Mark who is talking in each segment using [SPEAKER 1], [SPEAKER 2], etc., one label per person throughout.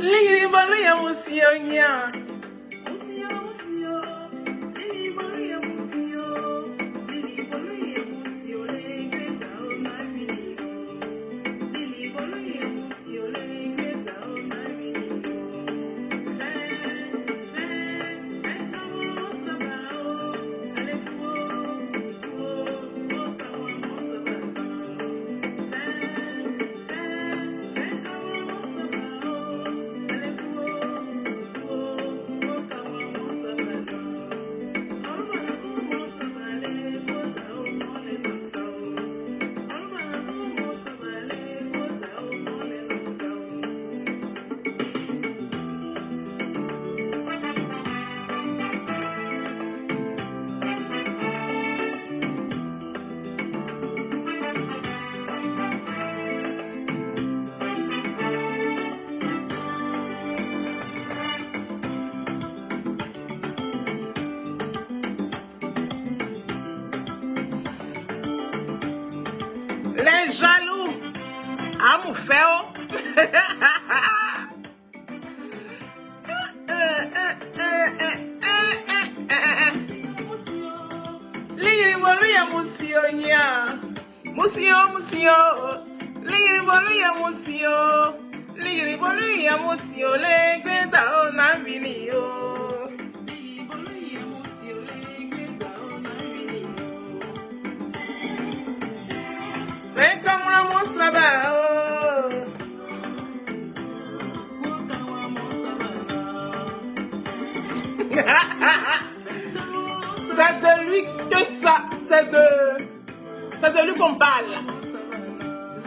[SPEAKER 1] Lili bolu ya musionya. Les jaloux, à mon frère. Lili bolu ya musionya. Musio. Lili bolu ya musio. Lili bolu ya musio. Le gwenda o na vini yo. Ven como la moza va. C'est de lui que ça, c'est de lui qu'on parle.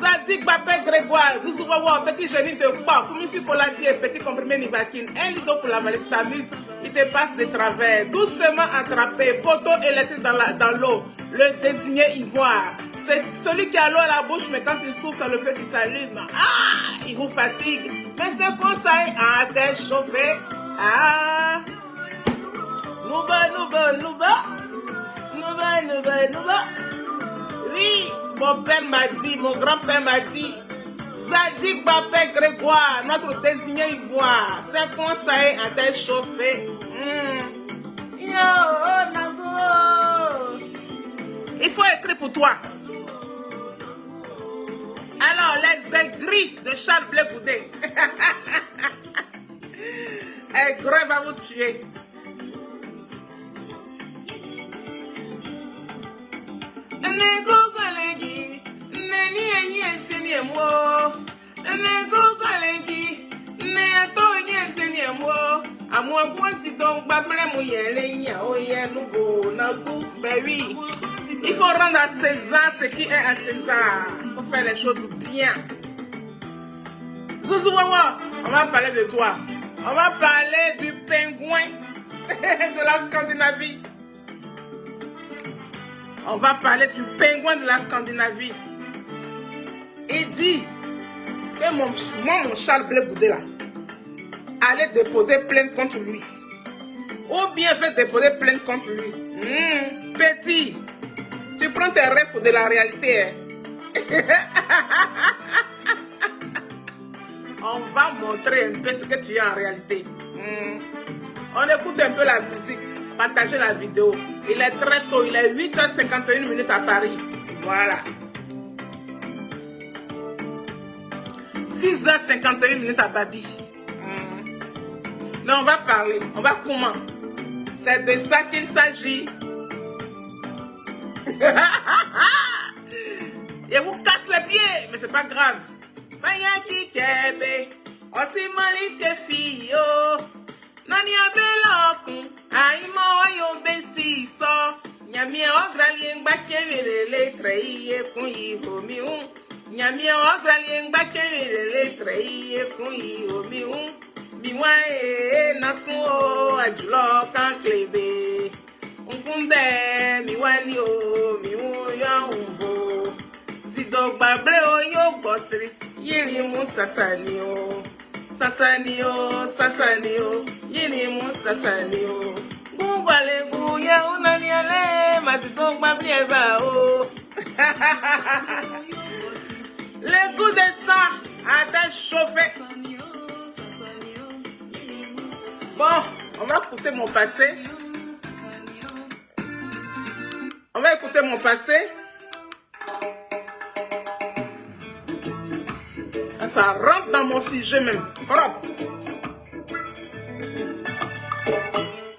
[SPEAKER 1] Zadig Babé Grégoire, Zouzou Wawa, petit génie de quoi, Fumi Sukoladier, petit comprimé Nivakin, un lido pour la vallée, tu t'amuses, il te passe de travers, doucement attrapé, poteau électrique dans l'eau, le désigné ivoire. C'est celui qui a l'eau à la bouche, mais quand il souffle, ça le fait qu'il s'allume. Ah, il vous fatigue. Mais c'est conseil à t'échauffer. Ah, nouba. Oui, mon père m'a dit, mon grand-père m'a dit, Zadig Babé Grégoire, notre désigné ivoire, c'est conseil à t'échauffer. Yo, Nago. Il faut écrire pour toi. Alors, les aigris de Charles Blé Goudé. Aigre va vous tuer. Il faut rendre à César ce qui est à César. Il faut faire les choses bien. Zouzou Wawa, on va parler de toi. On va parler du pingouin de la Scandinavie. On va parler du pingouin de la Scandinavie. Il dit que mon Charles Blé Goudé là, allait déposer plainte contre lui. Ou bien fait déposer plainte contre lui. Petit, tu prends tes rêves pour de la réalité. Hein? On va montrer un peu ce que tu es en réalité. On écoute un peu la musique, partagez la vidéo. Il est très tôt, il est 8h51 à Paris. Voilà. 6h51 à Babi. Non, on va parler. On va comment? C'est de ça qu'il s'agit. Il vous casse les pieds, mais c'est pas grave. Mayaki kebe, otimali kefio, nani abeloku, aimo yo besi so, nyami ograli ngbakewe le treye kun yiho mi un, nyami ograli ngbakewe le treye kun yiho mi un, biwa nasun o ajulo kan klebe, unkunde mi wani o mi un yo unbo, zidogba bre o yo gbotri. Yiri mu sasani o, yiri mu sasani o. Gungwale guya unani ale, masito gbabli eba o. Le goût de sang a été chauffé. Bon, on va écouter mon passé. On va écouter mon passé. Ça rentre dans mon sujet même. Rentre.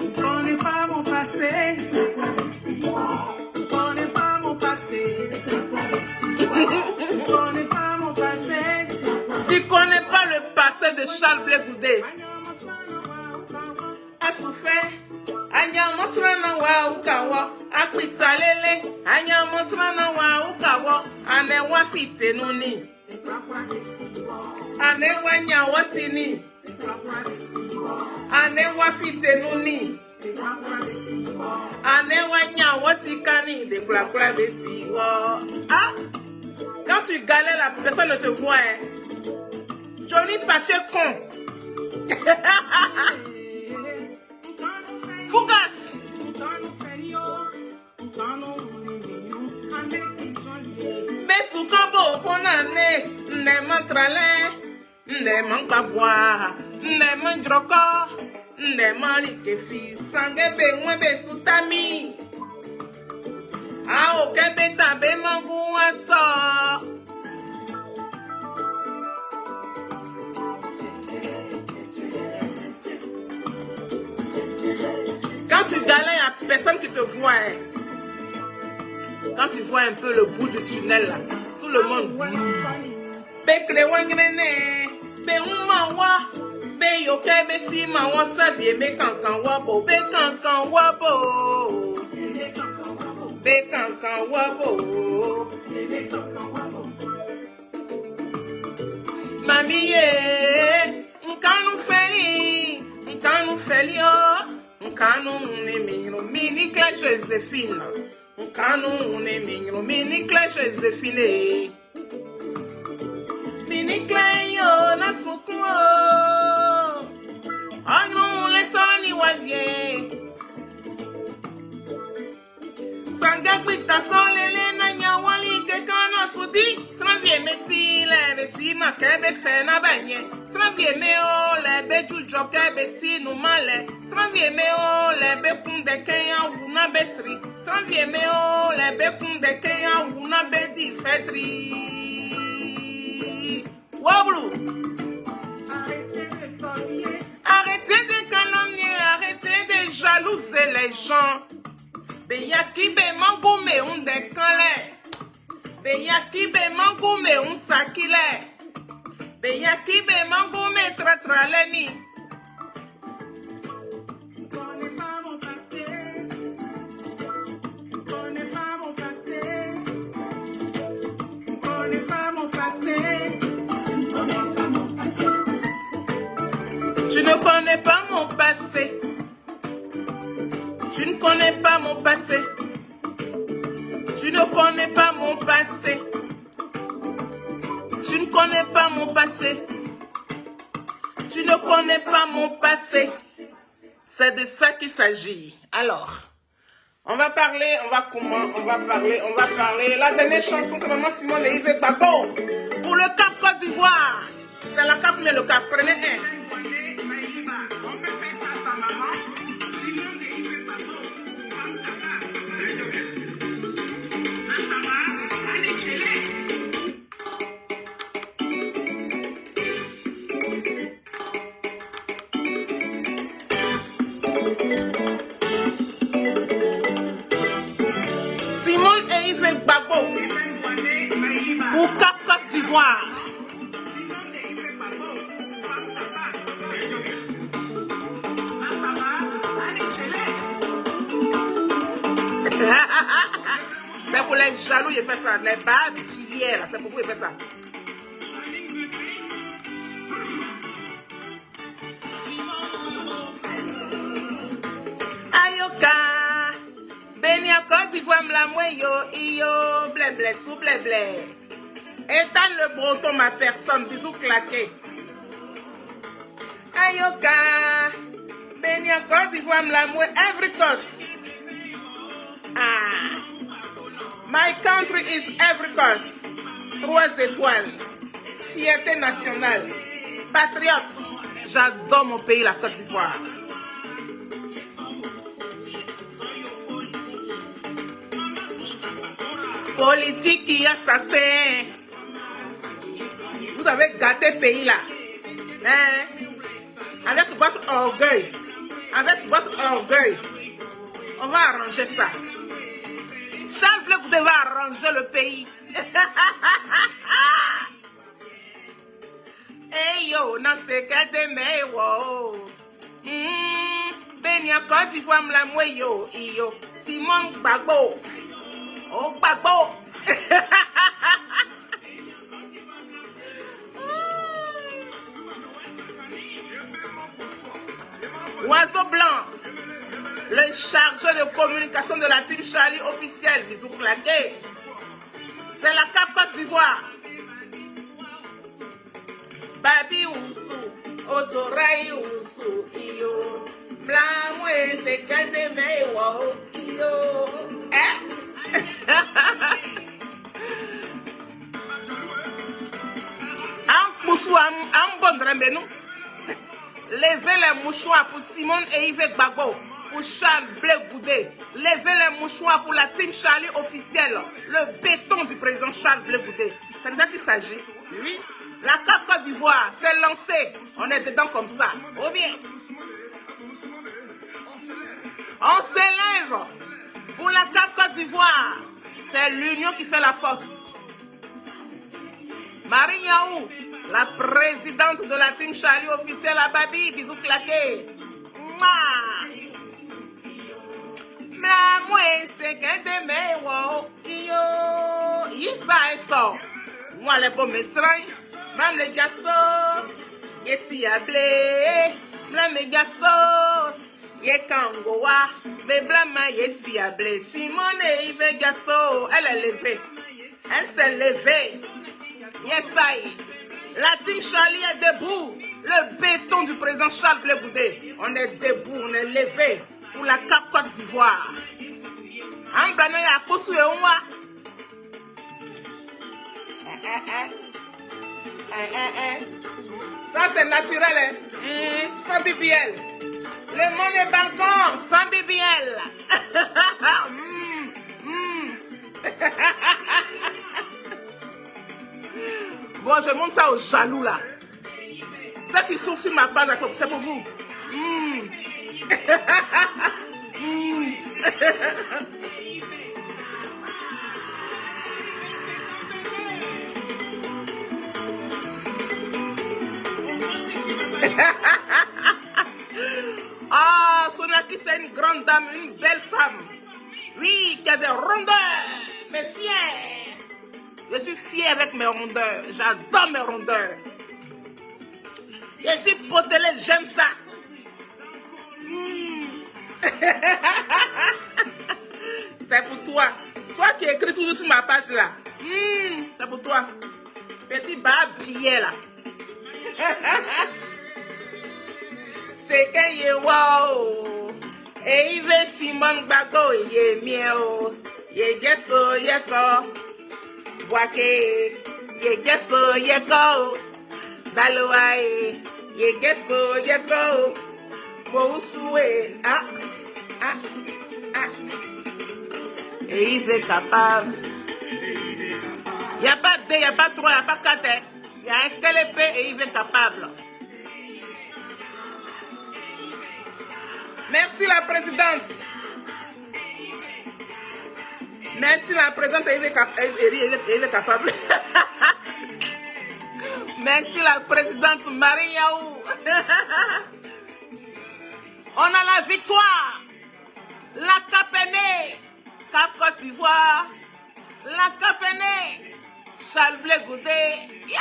[SPEAKER 2] Ne connais pas mon passé. Ne connais pas mon passé. Ne connais pas mon passé.
[SPEAKER 1] Tu connais pas le passé de Charles Blé Goudé. A souffert. Anya mosrana wa ukawa. Akwitalele. Anya mosrana wa ukawa. Ane wa fite nuni. Ane wa nya watini. Ane wa fite nuni. Ane wa nya watikani. De kula kula besi. Ah! Quand tu galères, la personne ne te voit. Hein. Johnny Paché con. Fougas. Besu kambo ponane. Ne mantrale. Ne mankabwa. Ne mandroko. Ne malikefi. Sange mwe besu tami. Ah, ok, beta be mangu aso. Quand tu galères, il n'y a personne qui te voit. Hein. Quand tu vois un peu le bout du tunnel, là, tout le monde. Bekle wangrene, be umawa, be yoke be si ma wasabie, be kankan wabo, be kankan wabo. Be kankan wabo. Mami ye, nkanu feli oh. Nkanu unemiro mini kla Joséphine. Nkanu unemiro mini kla Joséphine. Mini kla yo na sukuo. Anu le soni wavie. Sanga kwita solele na nyawali ke kana sudi. Transvie meti le besi makebe fe na banye. Transvie me o le beju joke besi no male. Transvie me o le bekun de kenya wuna besri. Transvie me o le bekun de kenya wuna bedi fetri. Wablu. Arrêtez de calomnier, arrêtez de jalouser les gens. Beyaki be mango me un dekale. Beyaki be mango me un sakile. Beyaki be mango me tratraleni.
[SPEAKER 2] Connais pas mon passé. Connais pas mon passé. Connais pas mon passé.
[SPEAKER 1] Tu ne connais pas mon passé. Tu ne connais pas mon passé. Tu ne connais pas mon passé. Tu ne connais pas mon passé. Tu ne connais pas mon passé. C'est de ça qu'il s'agit. Alors, on va parler, on va comment, on va parler. La dernière chanson, c'est Maman Simone et Yves Babo. Pour le Cap Côte d'Ivoire. C'est la Cap, mais le Cap. Prenez un. Simone et Yves Babo pour Cap Côte d'Ivoire. C'est pour les jaloux, il fait ça. Les babilles, là, c'est pour vous, il fait ça. Ayoka, Benia Côte d'Ivoire, m'lamoueyo, iyo, blé, sous blé. Éteins le breton, ma personne, bisous claqués. Ayoka, Benia Côte d'Ivoire, m'lamoueyo, Ivory Coast. Ah, my country is Ivory Coast. 3 étoiles. Fierté nationale. Patriote. J'adore mon pays, la Côte d'Ivoire. politique qui assassin. Vous avez gâté le pays là. Hein? Avec votre orgueil. Avec votre orgueil. On va arranger ça. Charles Blé Goudé va arranger le pays. Hey yo, non c'est que de me wo. Benya Côte d'Ivoire la moyo yo. Simon Gbagbo. Oh Gbagbo. Oiseau blanc. Le chargé de communication de la team Charlie officielle, bisous claqués. C'est la Cap Côte d'Ivoire. Babi Oussou, Otoraï Oussou, Iyo. Blanc, c'est qu'elle devait, wow, Iyo. Levez les mouchoirs pour Simone et Yves Gbagbo, pour Charles Blé Goudé. Levez les mouchoirs pour la team Charlie officielle, le béton du président Charles Blé Goudé. C'est de ça qu'il s'agit. Oui. La Cap Côte d'Ivoire s'est lancée. On est dedans comme ça. Ou bien. On s'élève pour la Cap Côte d'Ivoire. C'est l'union qui fait la force. Marie Niaou, la présidente de la team Charlie officielle à Babi, bisous claqués. Moi, c'est qu'un de mes wow. Yissa et ça. Moi, les beaux messages, même les garçons, yessi à blé, même les garçons, yé kangoa, mais blâme yessi à blé. Simone et Yves Gasso, elle est levée. Elle s'est levée. Yessaï. La team Charlie est debout. Le béton du président Charles Blé Goudé. On est debout, on est levé pour la Cap Côte d'Ivoire. En blanc, il y a Kossou et Onwa. Ça c'est naturel, hein? Sans BBL. Le monde est balcon, sans BBL. Bon, je montre ça aux jaloux là. Ceux qui souffrent sur ma page, c'est pour vous. Ah, Sonaki, c'est une grande dame, une belle femme. Oui, qui a des rondeurs, mais fière. Je suis fière avec mes rondeurs. J'adore mes rondeurs. Je suis potelée, j'aime ça. C'est pour toi. Toi qui écris toujours sur ma page là. C'est pour toi. Petit bas billet là. C'est que ye wow. Et il veut Simon Gbagbo ye miao. Ye gesso ye ko. Boake. Ye gesso ye ko. Daloae. Ye gesso ye ko. Mousoué. Et il est capable. Il n'y a pas deux, il n'y a pas trois, il n'y a pas quatre. Il y a un quel épée et il est capable. Merci la présidente. Merci la présidente et il est capable. Merci la présidente Marie Niaou. On a la victoire. La Capéné. Cap Côte d'Ivoire. La Capéné. Charles Blé Goudé. Yeah!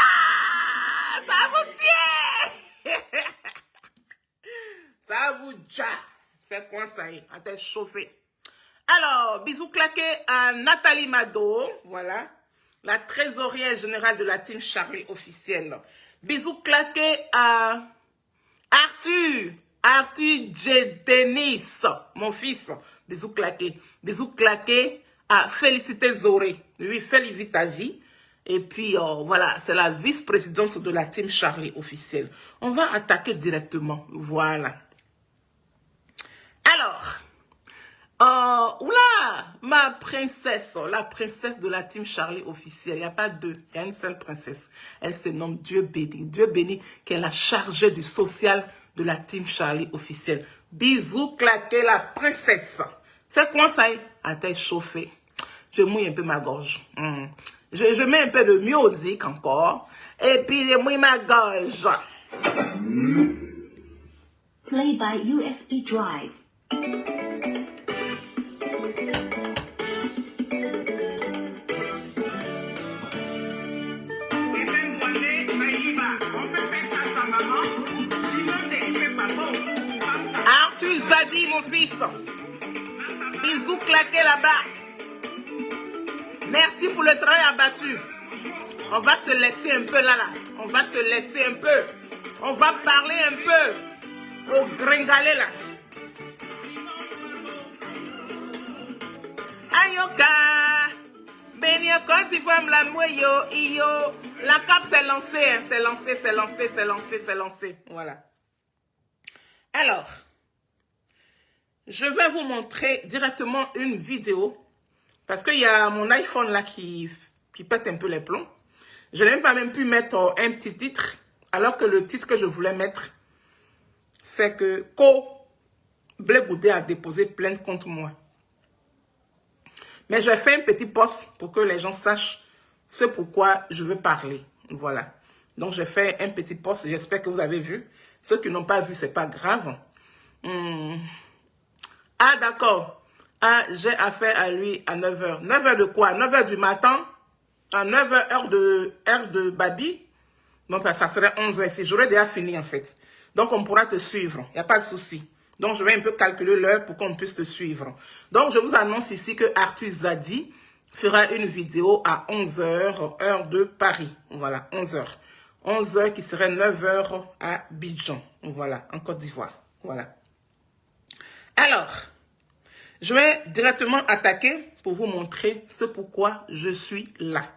[SPEAKER 1] Ça vous tient. Ça vous tient. C'est quoi ça? On t'a chauffé. Alors, bisous claqués à Nathalie Mado. Voilà. La trésorière générale de la team Charlie officielle. Bisous claqués à Arthur. Arthur J. Denis, mon fils. Bisous claqués. Bisous claqués à Félicité Zoré. Lui, félicite ta vie. Et puis, voilà, c'est la vice-présidente de la team Charlie officielle. On va attaquer directement. Voilà. Alors, oula, ma princesse, la princesse de la team Charlie officielle. Il n'y a pas deux, il y a une seule princesse. Elle se nomme Dieu béni. Dieu béni qui est la chargée du social de la team Charlie officielle. Bisous claqué la princesse. C'est quoi ça? À tête chauffée. Je mouille un peu ma gorge. Je mets un peu de musique encore. Et puis je mouille ma gorge.
[SPEAKER 3] Play by USB drive.
[SPEAKER 1] Arthur Zadi, mon fils. Bisous claqués là-bas. Merci pour le travail abattu. On va se laisser un peu là. On va se laisser un peu. On va parler un peu au gringalé là. Ayoka. Bénia quand il voit la moyo, iyo. La cape s'est lancée, hein. C'est lancé, c'est lancé, c'est lancé, c'est lancé. Voilà. Alors, je vais vous montrer directement une vidéo. Parce qu'il y a mon iPhone là qui pète un peu les plombs. Je n'ai même pu mettre un petit titre. Alors que le titre que je voulais mettre, c'est que Blé Goudé a déposé plainte contre moi. Mais j'ai fait un petit post pour que les gens sachent ce pourquoi je veux parler. Voilà. Donc j'ai fait un petit post. J'espère que vous avez vu. Ceux qui n'ont pas vu, c'est pas grave. Ah d'accord. Ah, j'ai affaire à lui à 9h. 9h de quoi? 9h du matin? À 9h, heure de Babi? Donc, ça serait 11h ici. J'aurais déjà fini, en fait. Donc, on pourra te suivre. Il n'y a pas de souci. Donc, je vais un peu calculer l'heure pour qu'on puisse te suivre. Donc, je vous annonce ici que Arthur Zadi fera une vidéo à 11h, heure de Paris. Voilà, 11h. 11h qui serait 9h à Abidjan. Voilà, en Côte d'Ivoire. Voilà. Alors, je vais directement attaquer pour vous montrer ce pourquoi je suis là.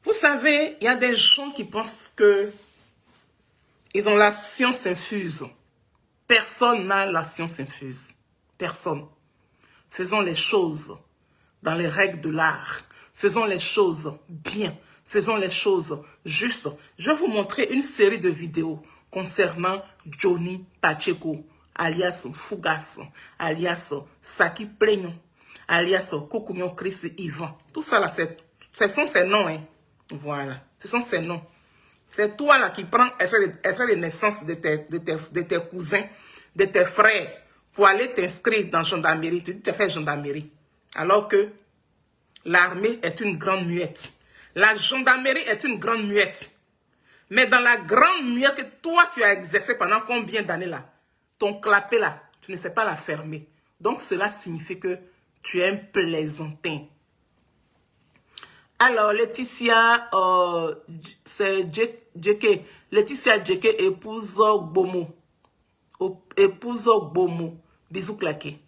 [SPEAKER 1] Vous savez, il y a des gens qui pensent que ils ont la science infuse. Personne n'a la science infuse. Personne. Faisons les choses dans les règles de l'art. Faisons les choses bien. Faisons les choses justes. Je vais vous montrer une série de vidéos concernant Johnny Pacheco, alias Fougas, alias Saki Plegnon, alias Kokounion Chris Ivan. Tout ça là, ce sont ces noms. Hein. Voilà, ce sont ces noms. C'est toi là qui prends extrait de naissance de tes cousins, de tes frères, pour aller t'inscrire dans gendarmerie. Tu te fais gendarmerie. Alors que l'armée est une grande muette. La gendarmerie est une grande muette. Mais dans la grande muette que toi tu as exercé pendant combien d'années là, ton clapet là, tu ne sais pas la fermer. Donc cela signifie que tu es un plaisantin. Alors, Laetitia, c'est JK. Laetitia JK épouse Bomo. Épouse Bomo. Bisous claqués.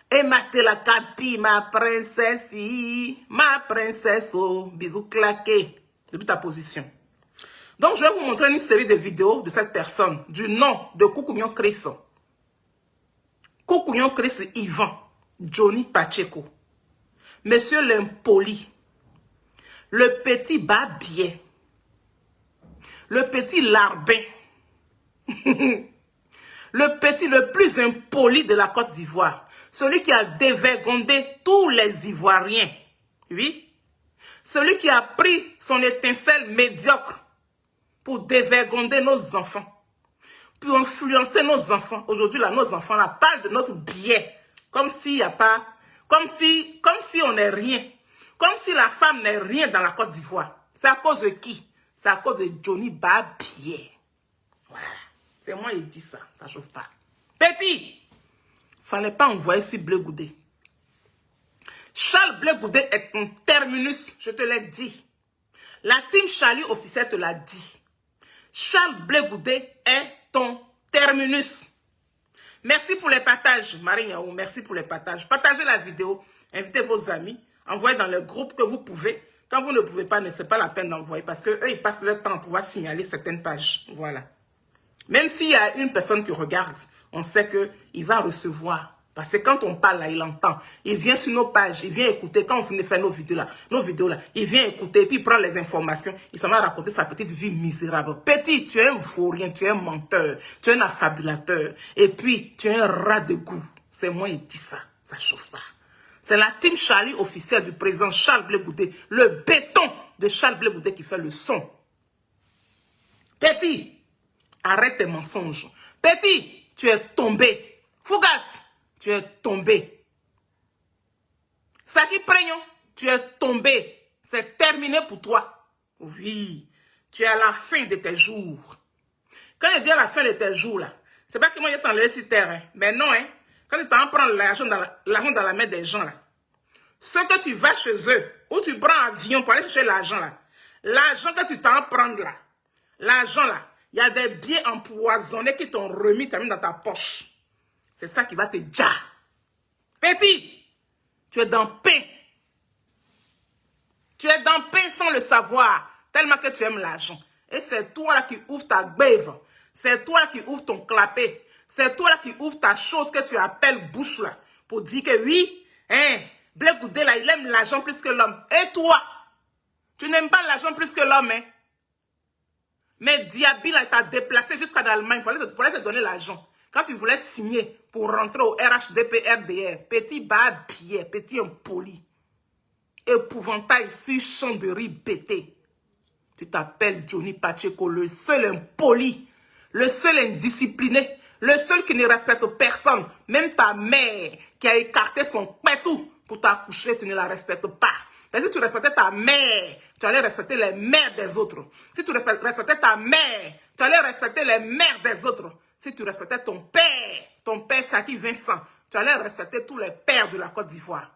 [SPEAKER 1] Et Matela Capi, ma princesse. Ma princesse. Oh, bisous claqués. Depuis ta position. Donc, je vais vous montrer une série de vidéos de cette personne. Du nom de Kokounion Chris. Kokounion Chris Ivan. Johnny Pacheco. Monsieur l'impoli. Le petit babier, le petit larbin, le plus impoli de la Côte d'Ivoire, celui qui a dévergondé tous les Ivoiriens, oui, celui qui a pris son étincelle médiocre pour dévergonder nos enfants, pour influencer nos enfants. Aujourd'hui, là, nos enfants là, parlent de notre biais, comme s'il n'y a pas, comme si on n'est rien. Comme si la femme n'est rien dans la Côte d'Ivoire. C'est à cause de qui? C'est à cause de Johnny Babier. Voilà. C'est moi qui dis ça. Ça ne chauffe pas. Petit! Fallait pas envoyer sur Blé Goudé. Charles Blé Goudé est ton terminus. Je te l'ai dit. La team Charlie officielle te l'a dit. Charles Blé Goudé est ton terminus. Merci pour les partages. Marie Yaou, merci pour les partages. Partagez la vidéo. Invitez vos amis. Envoyez dans le groupe que vous pouvez. Quand vous ne pouvez pas, ce n'est pas la peine d'envoyer parce qu'eux, ils passent leur temps à pouvoir signaler certaines pages. Voilà. Même s'il y a une personne qui regarde, on sait qu'il va recevoir Parce que quand on parle là, il entend. Il vient sur nos pages, il vient écouter. Quand on finit de faire nos vidéos là, il vient écouter, puis il prend les informations. Il s'en va raconter sa petite vie misérable. Petit, tu es un vaurien, tu es un menteur, tu es un affabulateur. Et puis, tu es un rat de goût. C'est moi qui dis ça. Ça chauffe pas. C'est la team Charlie officielle du président Charles Blé Goudé, le béton de Charles Blé Goudé qui fait le son. Petit, arrête tes mensonges. Petit, tu es tombé. Fougas, tu es tombé. Saki Prégnon, tu es tombé. C'est terminé pour toi. Oui, tu es à la fin de tes jours. Quand je dis à la fin de tes jours, là, c'est pas que moi je t'enlève sur terre, hein. Mais non, hein. Quand tu t'en prends l'argent dans la main des gens, là, ce que tu vas chez eux, ou tu prends un avion pour aller chercher l'argent, là, l'argent que tu t'en prends, là, l'argent, là, il y a des billets empoisonnés qui t'ont remis, t'as mis dans ta poche. C'est ça qui va te dire. Petit, tu es dans pain. Tu es dans pain sans le savoir, tellement que tu aimes l'argent. Et c'est toi là qui ouvre ta bève. C'est toi là qui ouvre ton clapet. C'est toi là qui ouvre ta chose que tu appelles bouche là. Pour dire que oui, hein, Blé Goudé là, il aime l'argent plus que l'homme. Et toi, tu n'aimes pas l'argent plus que l'homme, hein. Mais Diaby là, t'a déplacé jusqu'à l'Allemagne pour aller te donner l'argent. Quand tu voulais signer pour rentrer au RHDP RDR, petit bas billet, petit impoli, épouvantail sur champ de riz bêté. Tu t'appelles Johnny Pacheco, le seul impoli, le seul indiscipliné, le seul qui ne respecte personne. Même ta mère qui a écarté son pétou pour t'accoucher, tu ne la respectes pas. Mais si tu respectais ta mère, tu allais respecter les mères des autres. Si tu respectais ta mère, tu allais respecter les mères des autres. Si tu respectais ton père Saki Vincent, tu allais respecter tous les pères de la Côte d'Ivoire.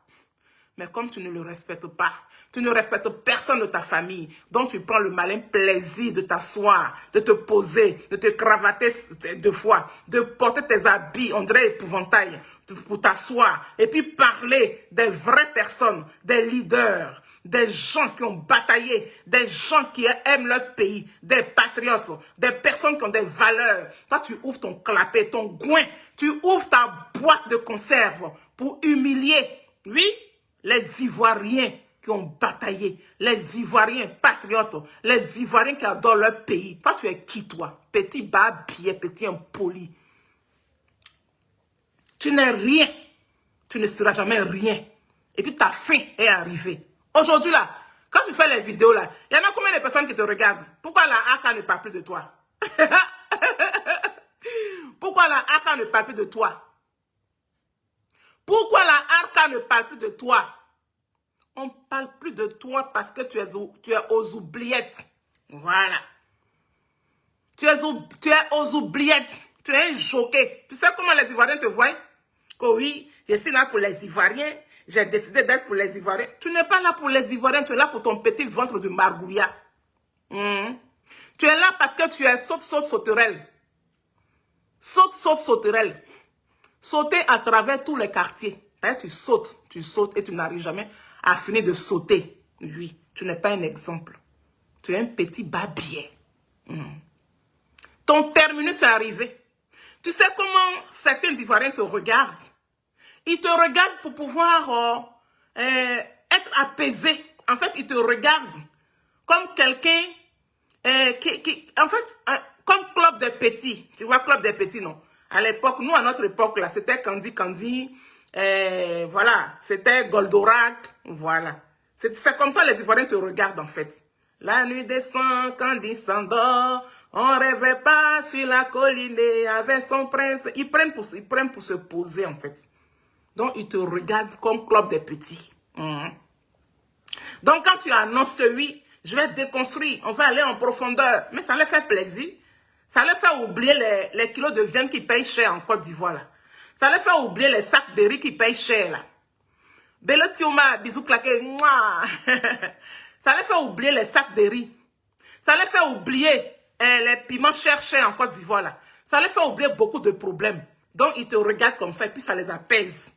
[SPEAKER 1] Mais comme tu ne le respectes pas, tu ne respectes personne de ta famille, donc tu prends le malin plaisir de t'asseoir, de te poser, de te cravater deux fois, de porter tes habits, on dirait épouvantail, pour t'asseoir, et puis parler des vraies personnes, des leaders, des gens qui ont bataillé, des gens qui aiment leur pays, des patriotes, des personnes qui ont des valeurs. Toi, tu ouvres ton clapet, ton goin, tu ouvres ta boîte de conserve pour humilier, oui, les Ivoiriens qui ont bataillé, les Ivoiriens patriotes, les Ivoiriens qui adorent leur pays. Toi, tu es qui, toi? Petit babier, petit impoli. Tu n'es rien. Tu ne seras jamais rien. Et puis ta fin est arrivée. Aujourd'hui, là, quand tu fais les vidéos, là, il y en a combien de personnes qui te regardent? Pourquoi la AK ne parle plus de toi? Pourquoi la AK ne parle plus de toi? Pourquoi la AK ne parle plus de toi? On ne parle plus de toi parce que tu es aux oubliettes. Voilà. Tu es aux oubliettes. Tu es un jockey. Tu sais comment les Ivoiriens te voient? Que oui, je suis là pour les Ivoiriens. J'ai décidé d'être pour les Ivoiriens. Tu n'es pas là pour les Ivoiriens. Tu es là pour ton petit ventre de margouilla. Tu es là parce que tu es sauterelle. Sauterelle. Sauter à travers tous les quartiers. Tu sautes et tu n'arrives jamais à finir de sauter. Oui, tu n'es pas un exemple. Tu es un petit babier. Ton terminus est arrivé. Tu sais comment certains Ivoiriens te regardent? Ils te regardent pour pouvoir être apaisé. En fait, ils te regardent comme quelqu'un en fait, comme Club des Petits. Tu vois, Club des Petits, non? À l'époque, nous, à notre époque, là, c'était Candy. Voilà, c'était Goldorak. Voilà. C'est comme ça les Ivoiriens te regardent, en fait. La nuit descend, Candy s'endort. On rêvait pas sur la colline avec son prince. Ils prennent pour se poser, en fait. Donc, ils te regardent comme Club des Petits. Donc, quand tu annonces que oui, je vais déconstruire, on va aller en profondeur, mais ça leur fait plaisir. Ça leur fait oublier les kilos de viande qui payent cher en Côte d'Ivoire, là. Ça leur fait oublier les sacs de riz qui payent cher, là. Belo Tioma, bisous claqués, mouah. Ça leur fait oublier les sacs de riz. Ça leur fait oublier les piments chers en Côte d'Ivoire, là. Ça leur fait oublier beaucoup de problèmes. Donc, ils te regardent comme ça et puis ça les apaise.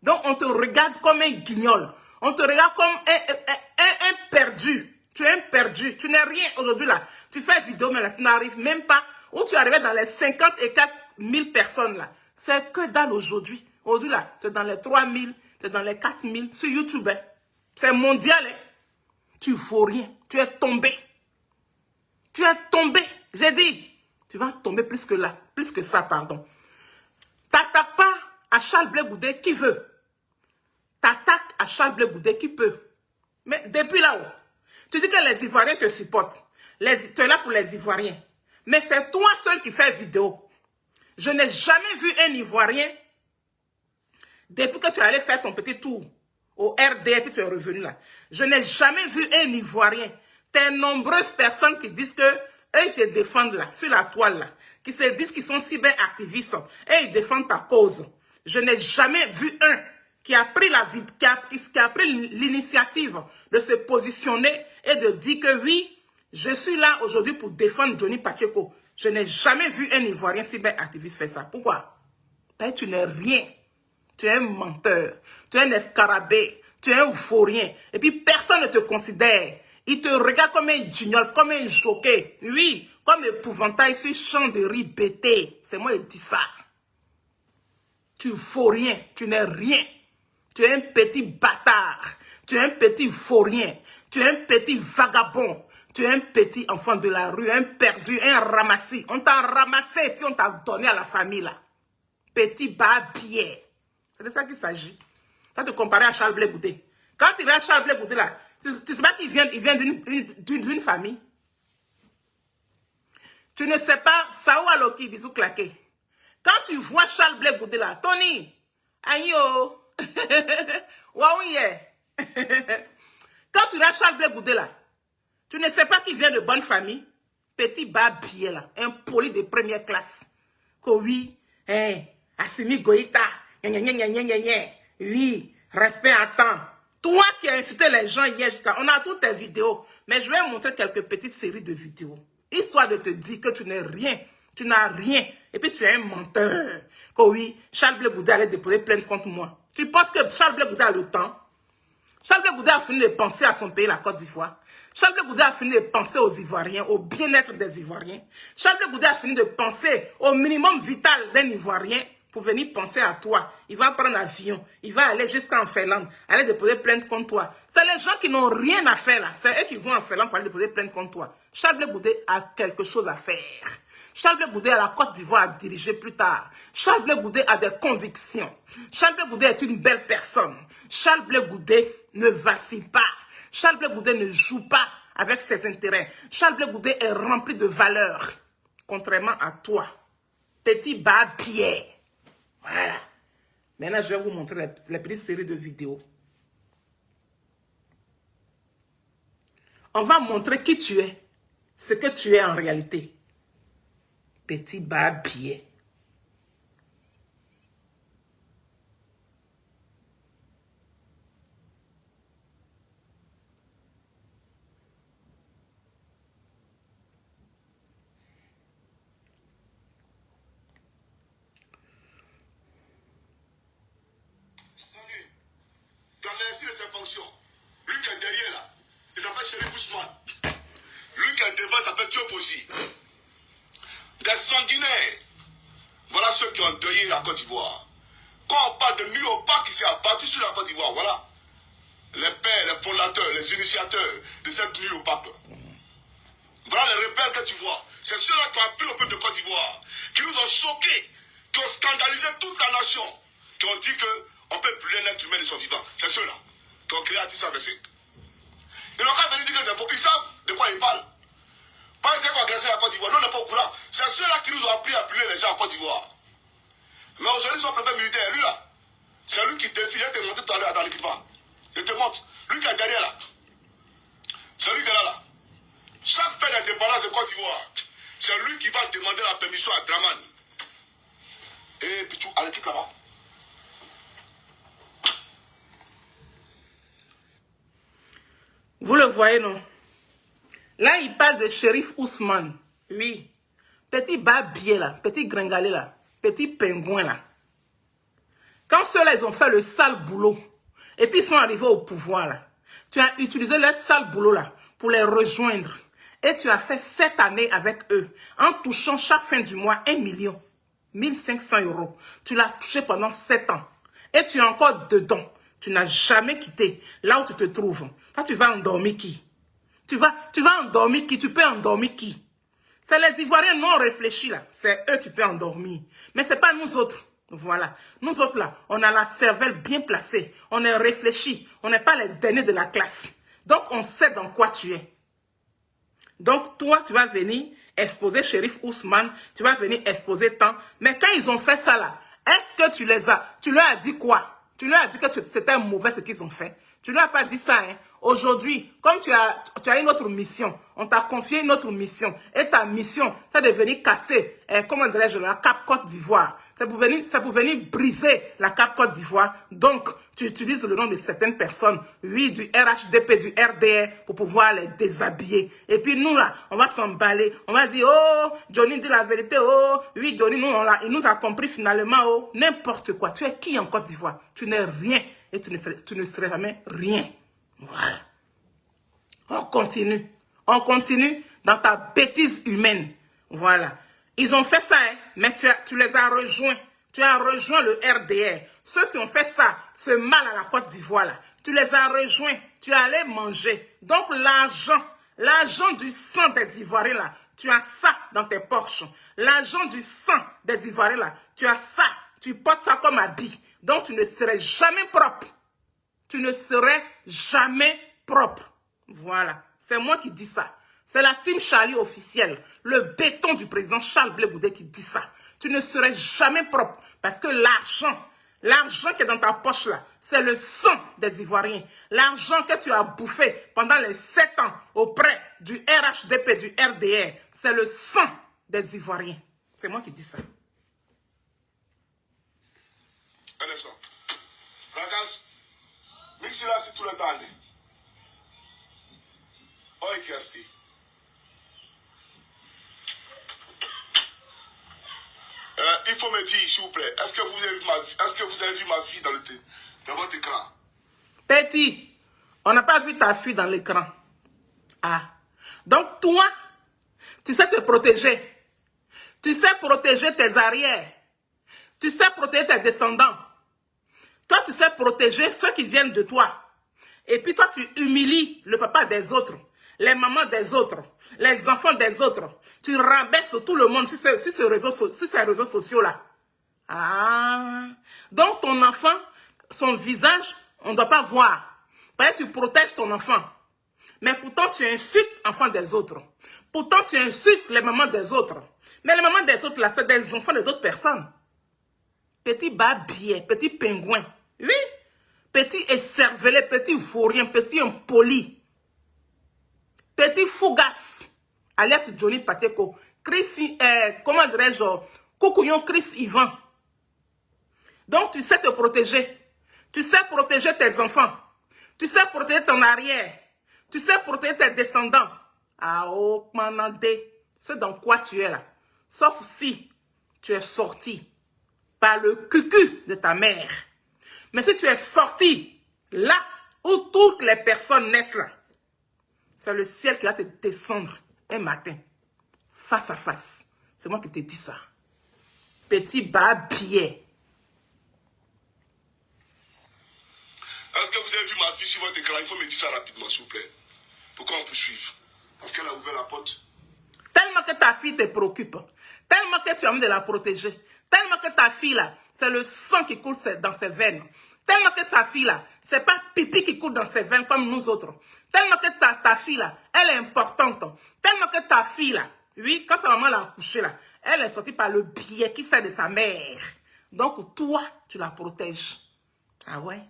[SPEAKER 1] Donc, on te regarde comme un guignol. On te regarde comme un perdu. Tu es un perdu. Tu n'es rien aujourd'hui là. Tu fais une vidéo, mais là, tu n'arrives même pas où tu arrives dans les 50 et 4 000 personnes là. C'est que dalle aujourd'hui. Aujourd'hui, là, tu es dans les 3000, tu es dans les 4000 sur YouTube. Hein. C'est mondial. Hein. Tu ne vaux rien. Tu es tombé. Tu es tombé. J'ai dit, tu vas tomber plus que là, plus que ça, pardon. T'attaques pas à Charles Blé Goudé qui veut. T'attaques à Charles Blé Goudé qui peut. Mais depuis là-haut, tu dis que les Ivoiriens te supportent. Tu es là pour les Ivoiriens. Mais c'est toi seul qui fais vidéo. Je n'ai jamais vu un Ivoirien, depuis que tu es allé faire ton petit tour au RD et puis tu es revenu là. Je n'ai jamais vu un Ivoirien. Tes nombreuses personnes qui disent que eux ils te défendent là, sur la toile là, qui se disent qu'ils sont cyberactivistes et ils défendent ta cause. Je n'ai jamais vu un qui a pris l'initiative de se positionner et de dire que oui, je suis là aujourd'hui pour défendre Johnny Pacheco. Je n'ai jamais vu un Ivoirien cyberactiviste faire ça. Pourquoi? Ben, tu n'es rien. Tu es un menteur. Tu es un escarabée. Tu es un vaurien. Et puis, personne ne te considère. Il te regarde comme un guignol, comme un jockey. Oui, comme épouvantail sur champ de riz bêté. C'est moi qui dis ça. Tu vaux rien. Tu n'es rien. Tu es un petit bâtard. Tu es un petit vaurien. Tu es un petit vagabond. Tu es un petit enfant de la rue, un perdu, un ramassé. On t'a ramassé et puis on t'a donné à la famille là. Petit babier. C'est de ça qu'il s'agit. Ça te comparer à Charles Blé Goudé. Quand tu regardes Charles Blé Goudé là, tu sais pas qu'il vient d'une famille. Tu ne sais pas, Sao Aloki, bisous claqué. Quand tu vois Charles Blé Goudé là, Tony, aïe-yo, waouye. Quand tu regardes Charles Blé Goudé là, tu ne sais pas qu'il vient de bonne famille. Petit babier là, un poli de première classe. Que oui, hein, Assimi Goïta, oui, respect à temps. Toi qui as insulté les gens hier, on a toutes tes vidéos. Mais je vais montrer quelques petites séries de vidéos. Histoire de te dire que tu n'es rien. Tu n'as rien. Et puis tu es un menteur. Que oui, Charles Blé Goudé allait déposer plainte contre moi. Tu penses que Charles Blé Goudé a le temps? Charles Blé Goudé a fini de penser à son pays, la Côte d'Ivoire. Charles Blé Goudé a fini de penser aux Ivoiriens, au bien-être des Ivoiriens. Charles Blé Goudé a fini de penser au minimum vital d'un Ivoirien pour venir penser à toi. Il va prendre l'avion, il va aller jusqu'en Finlande, aller déposer plainte contre toi. C'est les gens qui n'ont rien à faire là. C'est eux qui vont en Finlande pour aller déposer plainte contre toi. Charles Blé Goudé a quelque chose à faire. Charles Blé Goudé a la Côte d'Ivoire à diriger plus tard. Charles Blé Goudé a des convictions. Charles Blé Goudé est une belle personne. Charles Blé Goudé ne vacille pas. Charles Blé Goudé ne joue pas avec ses intérêts. Charles Blé Goudé est rempli de valeurs. Contrairement à toi. Petit babier. Voilà. Maintenant, je vais vous montrer les petites séries de vidéos. On va montrer qui tu es. Ce que tu es en réalité. Petit babier.
[SPEAKER 4] Salut. Dans l'exercice de ses fonctions, lui qui est derrière là, il s'appelle Chéri Bushman. Lui qui est devant, il s'appelle Diop aussi. Des sanguinaires. Voilà ceux qui ont deuillé la Côte d'Ivoire. Quand on parle de Myopard qui s'est abattu sur la Côte d'Ivoire, voilà. Les pères, les fondateurs, les initiateurs de cette Myopard. Voilà les rebelles que tu vois. C'est ceux-là qui ont appris le peuple de Côte d'Ivoire, qui nous ont choqués, qui ont scandalisé toute la nation, qui ont dit qu'on peut brûler un être humain de son vivant. C'est ceux-là qui ont créé Addis Abeba. Ils n'ont qu'à venir dire que c'est faux. Ils savent de quoi ils parlent. Pas essayer d'agresser la Côte d'Ivoire. Nous, on n'est pas au courant. C'est ceux-là qui nous ont appris à brûler les gens en Côte d'Ivoire. Mais aujourd'hui, son préfet militaire, lui là, c'est lui qui défile, il te montre tout à l'heure dans l'équipement. Il te montre. Lui qui est derrière là. C'est lui qui est là. Chaque fait d'indépendance de Côte d'Ivoire, c'est lui qui va demander la permission à Draman. Et puis tu, allez, quitte là-bas.
[SPEAKER 1] Vous le voyez, non? Là, il parle de Shérif Ousmane. Oui. Petit babier là, petit gringalé là, petit pingouin là. Quand ceux-là, ils ont fait le sale boulot, et puis ils sont arrivés au pouvoir là, tu as utilisé leur sale boulot là pour les rejoindre. Et tu as fait 7 années avec eux, en touchant chaque fin du mois 1 million, 1500 €. Tu l'as touché pendant 7 ans. Et tu es encore dedans. Tu n'as jamais quitté là où tu te trouves. Là, tu vas endormir qui? Tu vas endormir qui? Tu peux endormir qui? C'est les Ivoiriens non réfléchis là. C'est eux qui peuvent endormir. Mais ce n'est pas nous autres. Voilà. Nous autres là, on a la cervelle bien placée. On est réfléchis. On n'est pas les derniers de la classe. Donc, on sait dans quoi tu es. Donc, toi, tu vas venir exposer Shérif Ousmane. Tu vas venir exposer tant. Mais quand ils ont fait ça là, est-ce que tu leur as dit quoi? Tu leur as dit que c'était mauvais ce qu'ils ont fait. Tu ne leur as pas dit ça, hein. Aujourd'hui, comme tu as une autre mission, on t'a confié une autre mission. Et ta mission, c'est de venir casser, comment dirais-je, la Cap Côte d'Ivoire. C'est pour venir briser la Cap Côte d'Ivoire. Donc, tu utilises le nom de certaines personnes, oui, du RHDP, du RDR, pour pouvoir les déshabiller. Et puis nous, là, on va s'emballer. On va dire, oh, Johnny dit la vérité, oh, oui, Johnny, il nous a compris finalement, oh, n'importe quoi. Tu es qui en Côte d'Ivoire? Tu n'es rien. Et tu ne serais jamais rien. Voilà. On continue. On continue dans ta bêtise humaine. Voilà. Ils ont fait ça, hein, mais tu les as rejoints. Tu as rejoint le RDR. Ceux qui ont fait ça, ce mal à la Côte d'Ivoire, là, tu les as rejoints. Tu es allé manger. Donc l'argent du sang des Ivoiriens, là, tu as ça dans tes poches. L'argent du sang des Ivoiriens, là, tu as ça. Tu portes ça comme habit. Donc, tu ne serais jamais propre. Tu ne serais jamais propre. Voilà. C'est moi qui dis ça. C'est la team Charlie officielle. Le béton du président Charles Blé Goudé qui dit ça. Tu ne serais jamais propre. Parce que l'argent qui est dans ta poche là, c'est le sang des Ivoiriens. L'argent que tu as bouffé pendant les 7 ans auprès du RHDP, du RDR, c'est le sang des Ivoiriens. C'est moi qui dis ça.
[SPEAKER 4] Un instant. Ragaz, mixi là, c'est tout le temps. Oh, qu'est-ce que il faut me dire, s'il vous plaît, est-ce que vous avez vu ma fille dans votre écran?
[SPEAKER 1] Petit, on n'a pas vu ta fille dans l'écran. Ah. Donc toi, tu sais te protéger. Tu sais protéger tes arrières. Tu sais protéger tes descendants. Toi, tu sais protéger ceux qui viennent de toi. Et puis toi, tu humilies le papa des autres, les mamans des autres, les enfants des autres. Tu rabaisses tout le monde sur ces réseaux sociaux-là. Ah. Donc ton enfant, son visage, on ne doit pas voir. Parce que tu protèges ton enfant. Mais pourtant, tu insultes l'enfant des autres. Pourtant, tu insultes les mamans des autres. Mais les mamans des autres, là, c'est des enfants de d'autres personnes. Petit babier, petit pingouin. Oui. Petit écervelé, petit vaurien, petit impoli. Petit fougasse. Alias Johnny Pateko. Chris, comment dirais-je? Coucouillon Chris Ivan. Donc, tu sais te protéger. Tu sais protéger tes enfants. Tu sais protéger ton arrière. Tu sais protéger tes descendants. Ah, oh, manandé. C'est dans quoi tu es là. Sauf si tu es sorti par le cucu de ta mère. Mais si tu es sorti là où toutes les personnes naissent là, c'est le ciel qui va te descendre un matin, face à face. C'est moi qui te dis ça. Petit babier.
[SPEAKER 4] Est-ce que vous avez vu ma fille sur votre écran? Il faut me dire ça rapidement, s'il vous plaît. Pourquoi on peut suivre? Parce qu'elle a ouvert la porte.
[SPEAKER 1] Tellement que ta fille te préoccupe. Tellement que tu as envie de la protéger. Tellement que ta fille là, c'est le sang qui coule dans ses veines. Tellement que sa fille là, c'est pas pipi qui coule dans ses veines comme nous autres. Tellement que ta fille là, elle est importante. Tellement que ta fille là, oui, quand sa maman l'a accouchée là, elle est sortie par le biais qui sert de sa mère. Donc toi, tu la protèges. Ah ouais?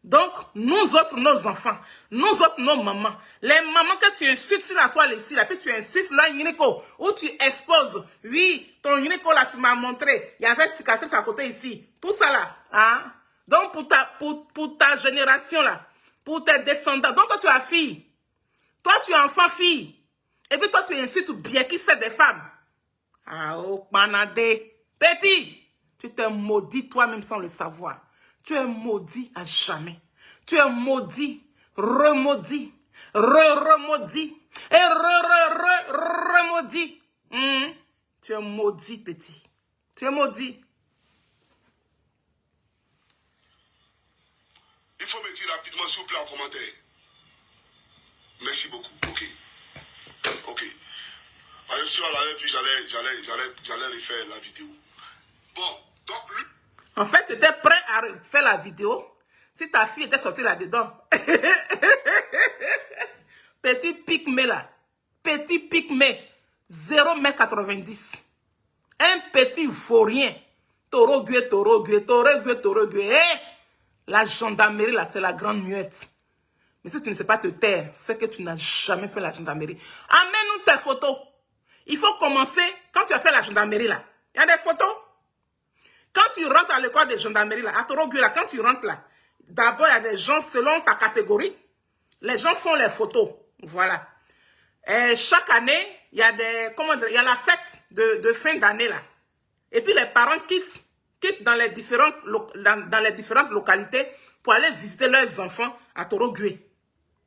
[SPEAKER 1] Donc, nous autres, nos enfants, nous autres, nos mamans, les mamans que tu insultes sur la toile ici, là, puis tu insultes là, gynéco, où tu exposes, oui, ton gynéco là, tu m'as montré, il y avait cicatrice à côté ici, tout ça là, hein? Donc, pour ta génération là, pour tes descendants, donc toi tu as fille, toi tu es enfant fille, et puis toi tu insultes bien qui c'est des femmes. Ah, oh, manadé, petit, tu t'es maudit toi-même sans le savoir. Tu es maudit à jamais. Tu es maudit, remaudit, re-remaudit et re-re-re-remaudit. Tu es maudit, petit. Tu es maudit.
[SPEAKER 4] s'il vous plaît, en commentaire. Merci beaucoup. Ok. Ok. Je suis à la lettre, j'allais refaire la vidéo. Bon, donc lui...
[SPEAKER 1] En fait, tu étais prêt à faire la vidéo si ta fille était sortie là-dedans. Petit pygmée là. Petit pygmée. 0,90 m. Un petit vaurien. Taureau gué. La gendarmerie là, c'est la grande muette. Mais si tu ne sais pas te taire, c'est que tu n'as jamais fait la gendarmerie. Amène-nous tes photos. Il faut commencer, quand tu as fait la gendarmerie là, il y a des photos. Quand tu rentres à l'école de gendarmerie là, à Torogué là, quand tu rentres là, d'abord il y a des gens selon ta catégorie. Les gens font les photos. Voilà. Et chaque année, il y a des, comment dire, il y a la fête de fin d'année là. Et puis les parents quittent dans les différentes localités pour aller visiter leurs enfants à Torogué.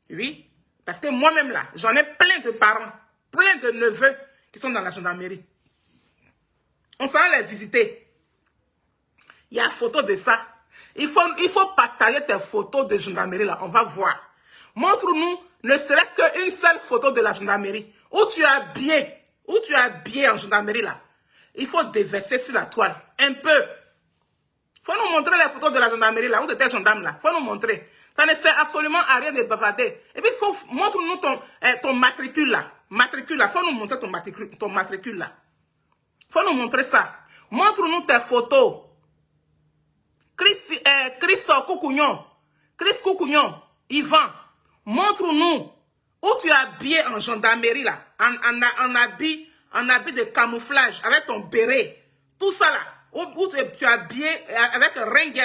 [SPEAKER 1] Oui. Parce que moi-même là, j'en ai plein de parents, plein de neveux qui sont dans la gendarmerie. On s'en va les visiter. Il y a photo de ça. Il faut partager tes photos de gendarmerie là. On va voir. Montre-nous ne serait-ce qu'une seule photo de la gendarmerie. Où tu es habillé en gendarmerie là. Il faut déverser sur la toile. Un peu. Il faut nous montrer les photos de la gendarmerie là. Où tu étais gendarme là. Il faut nous montrer. Ça ne sert absolument à rien de bavarder. Et puis, montre-nous ton matricule là. Matricule là. Il faut nous montrer ton matricule là. Il faut nous montrer ça. Montre-nous tes photos. Chris Coucougnon, Yvan, montre-nous où tu es habillé en gendarmerie là, en habit de camouflage, avec ton béret, tout ça là, où tu es habillé avec un ringues,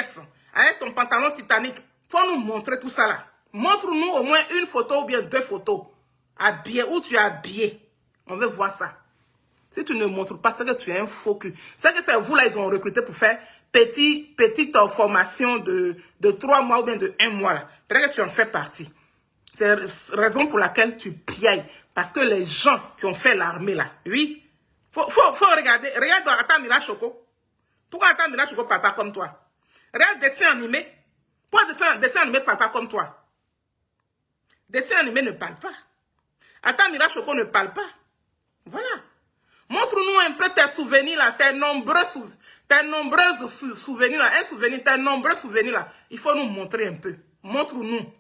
[SPEAKER 1] avec ton pantalon Titanic. Faut nous montrer tout ça là. Montre-nous au moins une photo ou bien deux photos, habillé, où tu es habillé. On veut voir ça. Si tu ne montres pas, c'est que tu es un faux cul. C'est que c'est vous là, ils ont recruté pour faire petite formation de 3 mois ou bien de 1 mois là. Peut-être que tu en fais partie. C'est la raison pour laquelle tu piailles. Parce que les gens qui ont fait l'armée là, oui, faut regarder. Regarde Atamira Choco. Pourquoi Atamira Choco parle pas comme toi? Regarde dessin animé. Pourquoi dessin animé parle pas comme toi? Dessin animé ne parle pas. Atamira Choco ne parle pas. Voilà. Montre-nous un peu tes souvenirs là, tes nombreux souvenirs là, tes nombreux souvenirs là. Il faut nous montrer un peu. Montre-nous.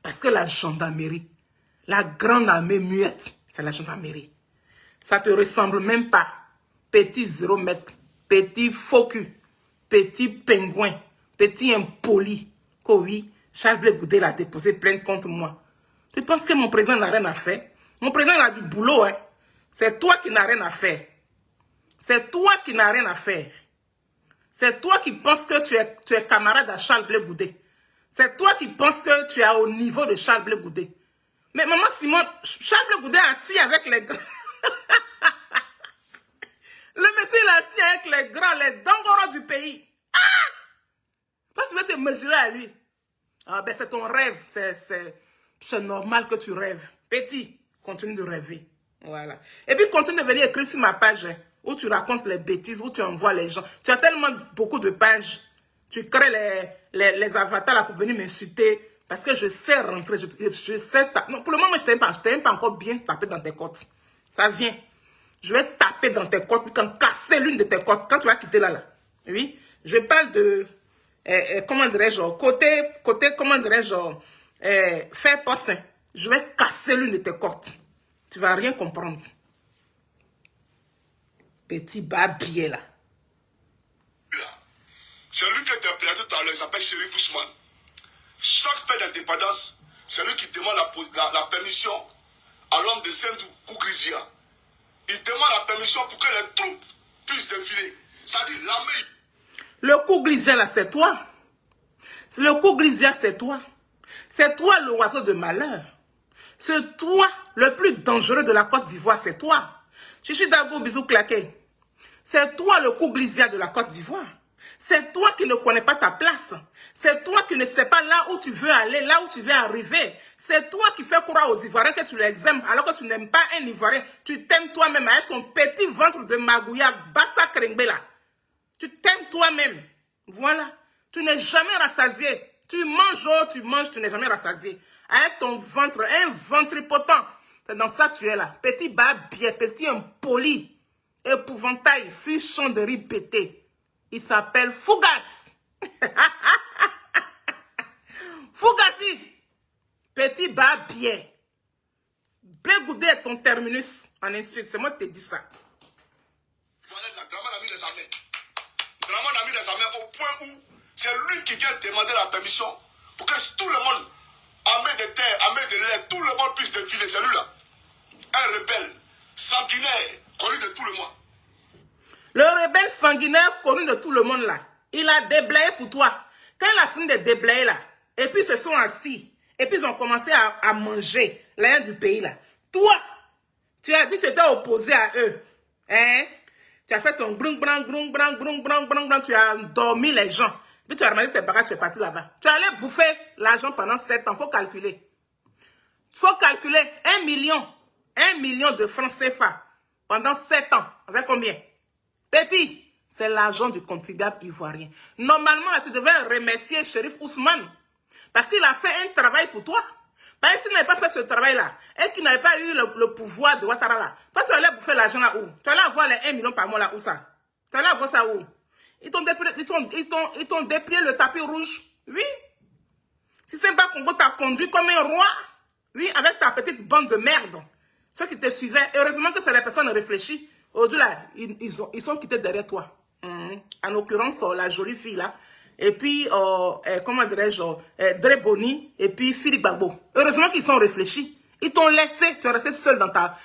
[SPEAKER 1] Parce que la gendarmerie, la grande armée muette, c'est la gendarmerie. Ça te ressemble même pas. Petit 0 mètre, petit faux cul, petit pingouin, petit impoli. Que oui, Charles Blé Goudé l'a déposé plainte contre moi. Tu penses que mon président n'a rien à faire? Mon président a du boulot, hein. C'est toi qui n'as rien à faire. C'est toi qui n'as rien à faire. C'est toi qui penses que tu es camarade à Charles Blé Goudé. C'est toi qui penses que tu es au niveau de Charles Blé Goudé. Mais maman Simon, Charles Blé Goudé est assis avec les grands. Le monsieur il est assis avec les grands, les dangoros du pays. Ah! Toi, tu veux te mesurer à lui. Ah ben c'est ton rêve. C'est normal que tu rêves. Petit, continue de rêver. Voilà. Et puis continue de venir écrire sur ma page où tu racontes les bêtises, où tu envoies les gens. Tu as tellement beaucoup de pages. Tu crées les avatars là pour venir m'insulter. Parce que je sais rentrer. Je sais non, pour le moment, je t'aime pas encore bien taper dans tes côtes. Ça vient. Je vais taper dans tes côtes, casser l'une de tes côtes. Quand tu vas quitter là. Oui. Je parle de comment dirais-je, côté, comment dirais-je, faire poisson. Je vais casser l'une de tes côtes. Tu vas rien comprendre. Petit babier là.
[SPEAKER 4] C'est lui qui a été appelé tout à l'heure, il s'appelle Chérif Ousmane. Chaque fête d'indépendance, c'est lui qui demande la permission à l'homme de Saint-Kougrizia. Il demande la permission pour que les troupes puissent défiler. C'est-à-dire l'armée.
[SPEAKER 1] Le Kougrizia là, c'est toi. Le Kougrizia, c'est toi. C'est toi l'oiseau de malheur. C'est toi le plus dangereux de la Côte d'Ivoire, c'est toi. Chichi Dago, bisous claqué. C'est toi le Kougrizia de la Côte d'Ivoire. C'est toi qui ne connais pas ta place. C'est toi qui ne sais pas là où tu veux aller, là où tu veux arriver. C'est toi qui fais croire aux Ivoiriens que tu les aimes, alors que tu n'aimes pas un Ivoirien. Tu t'aimes toi-même avec ton petit ventre de magouya, Bassa Krengbe là. Tu t'aimes toi-même. Voilà. Tu n'es jamais rassasié. Tu manges, tu n'es jamais rassasié. Avec ton ventre, un ventripotent. C'est dans ça que tu es là. Petit babier, petit impoli, épouvantail, sur champ de riz pété. Il s'appelle Fougas. Fougassi. Petit babier. Blégoudé est ton terminus en insulte. C'est moi qui te dis ça.
[SPEAKER 4] Voilà, la grand-mère a mis les armées. Grand-mère a mis les armées au point où c'est lui qui vient demander la permission pour que tout le monde, armé de terre, armé de lait, tout le monde puisse défiler. C'est lui là. Un rebelle sanguinaire, connu de tout le monde.
[SPEAKER 1] Le rebelle sanguinaire connu de tout le monde là, il a déblayé pour toi. Quand il a fini de déblayer là, et puis ils se sont assis, et puis ils ont commencé à manger l'air du pays là. Toi, tu as dit que tu étais opposé à eux. Hein? Tu as fait ton brung, tu as dormi les gens. Puis tu as ramassé tes bagages, tu es parti là-bas. Tu allais bouffer l'argent pendant 7 ans. Il faut calculer. Il faut calculer 1 million de francs CFA pendant 7 ans. Avec combien? Petit, c'est l'argent du contribuable ivoirien. Normalement, là, tu devais remercier Chérif Ousmane parce qu'il a fait un travail pour toi. Parce qu'il n'avait pas fait ce travail-là et qu'il n'avait pas eu le pouvoir de Ouattara là, toi, tu allais bouffer l'argent là où? Tu allais avoir les 1 million par mois là où ça? Tu allais avoir ça où? Ils t'ont déplié le tapis rouge. Oui. Si c'est pas Congo t'a conduit comme un roi, oui, avec ta petite bande de merde. Ceux qui te suivaient, heureusement que c'est les personnes réfléchies. Aujourd'hui, là, ils sont quittés derrière toi. En l'occurrence, la jolie fille, là. Et puis, comment dirais-je, Dreboni, et puis Philippe Gbagbo. Heureusement qu'ils sont réfléchis. Ils t'ont laissé, tu es resté seul dans ta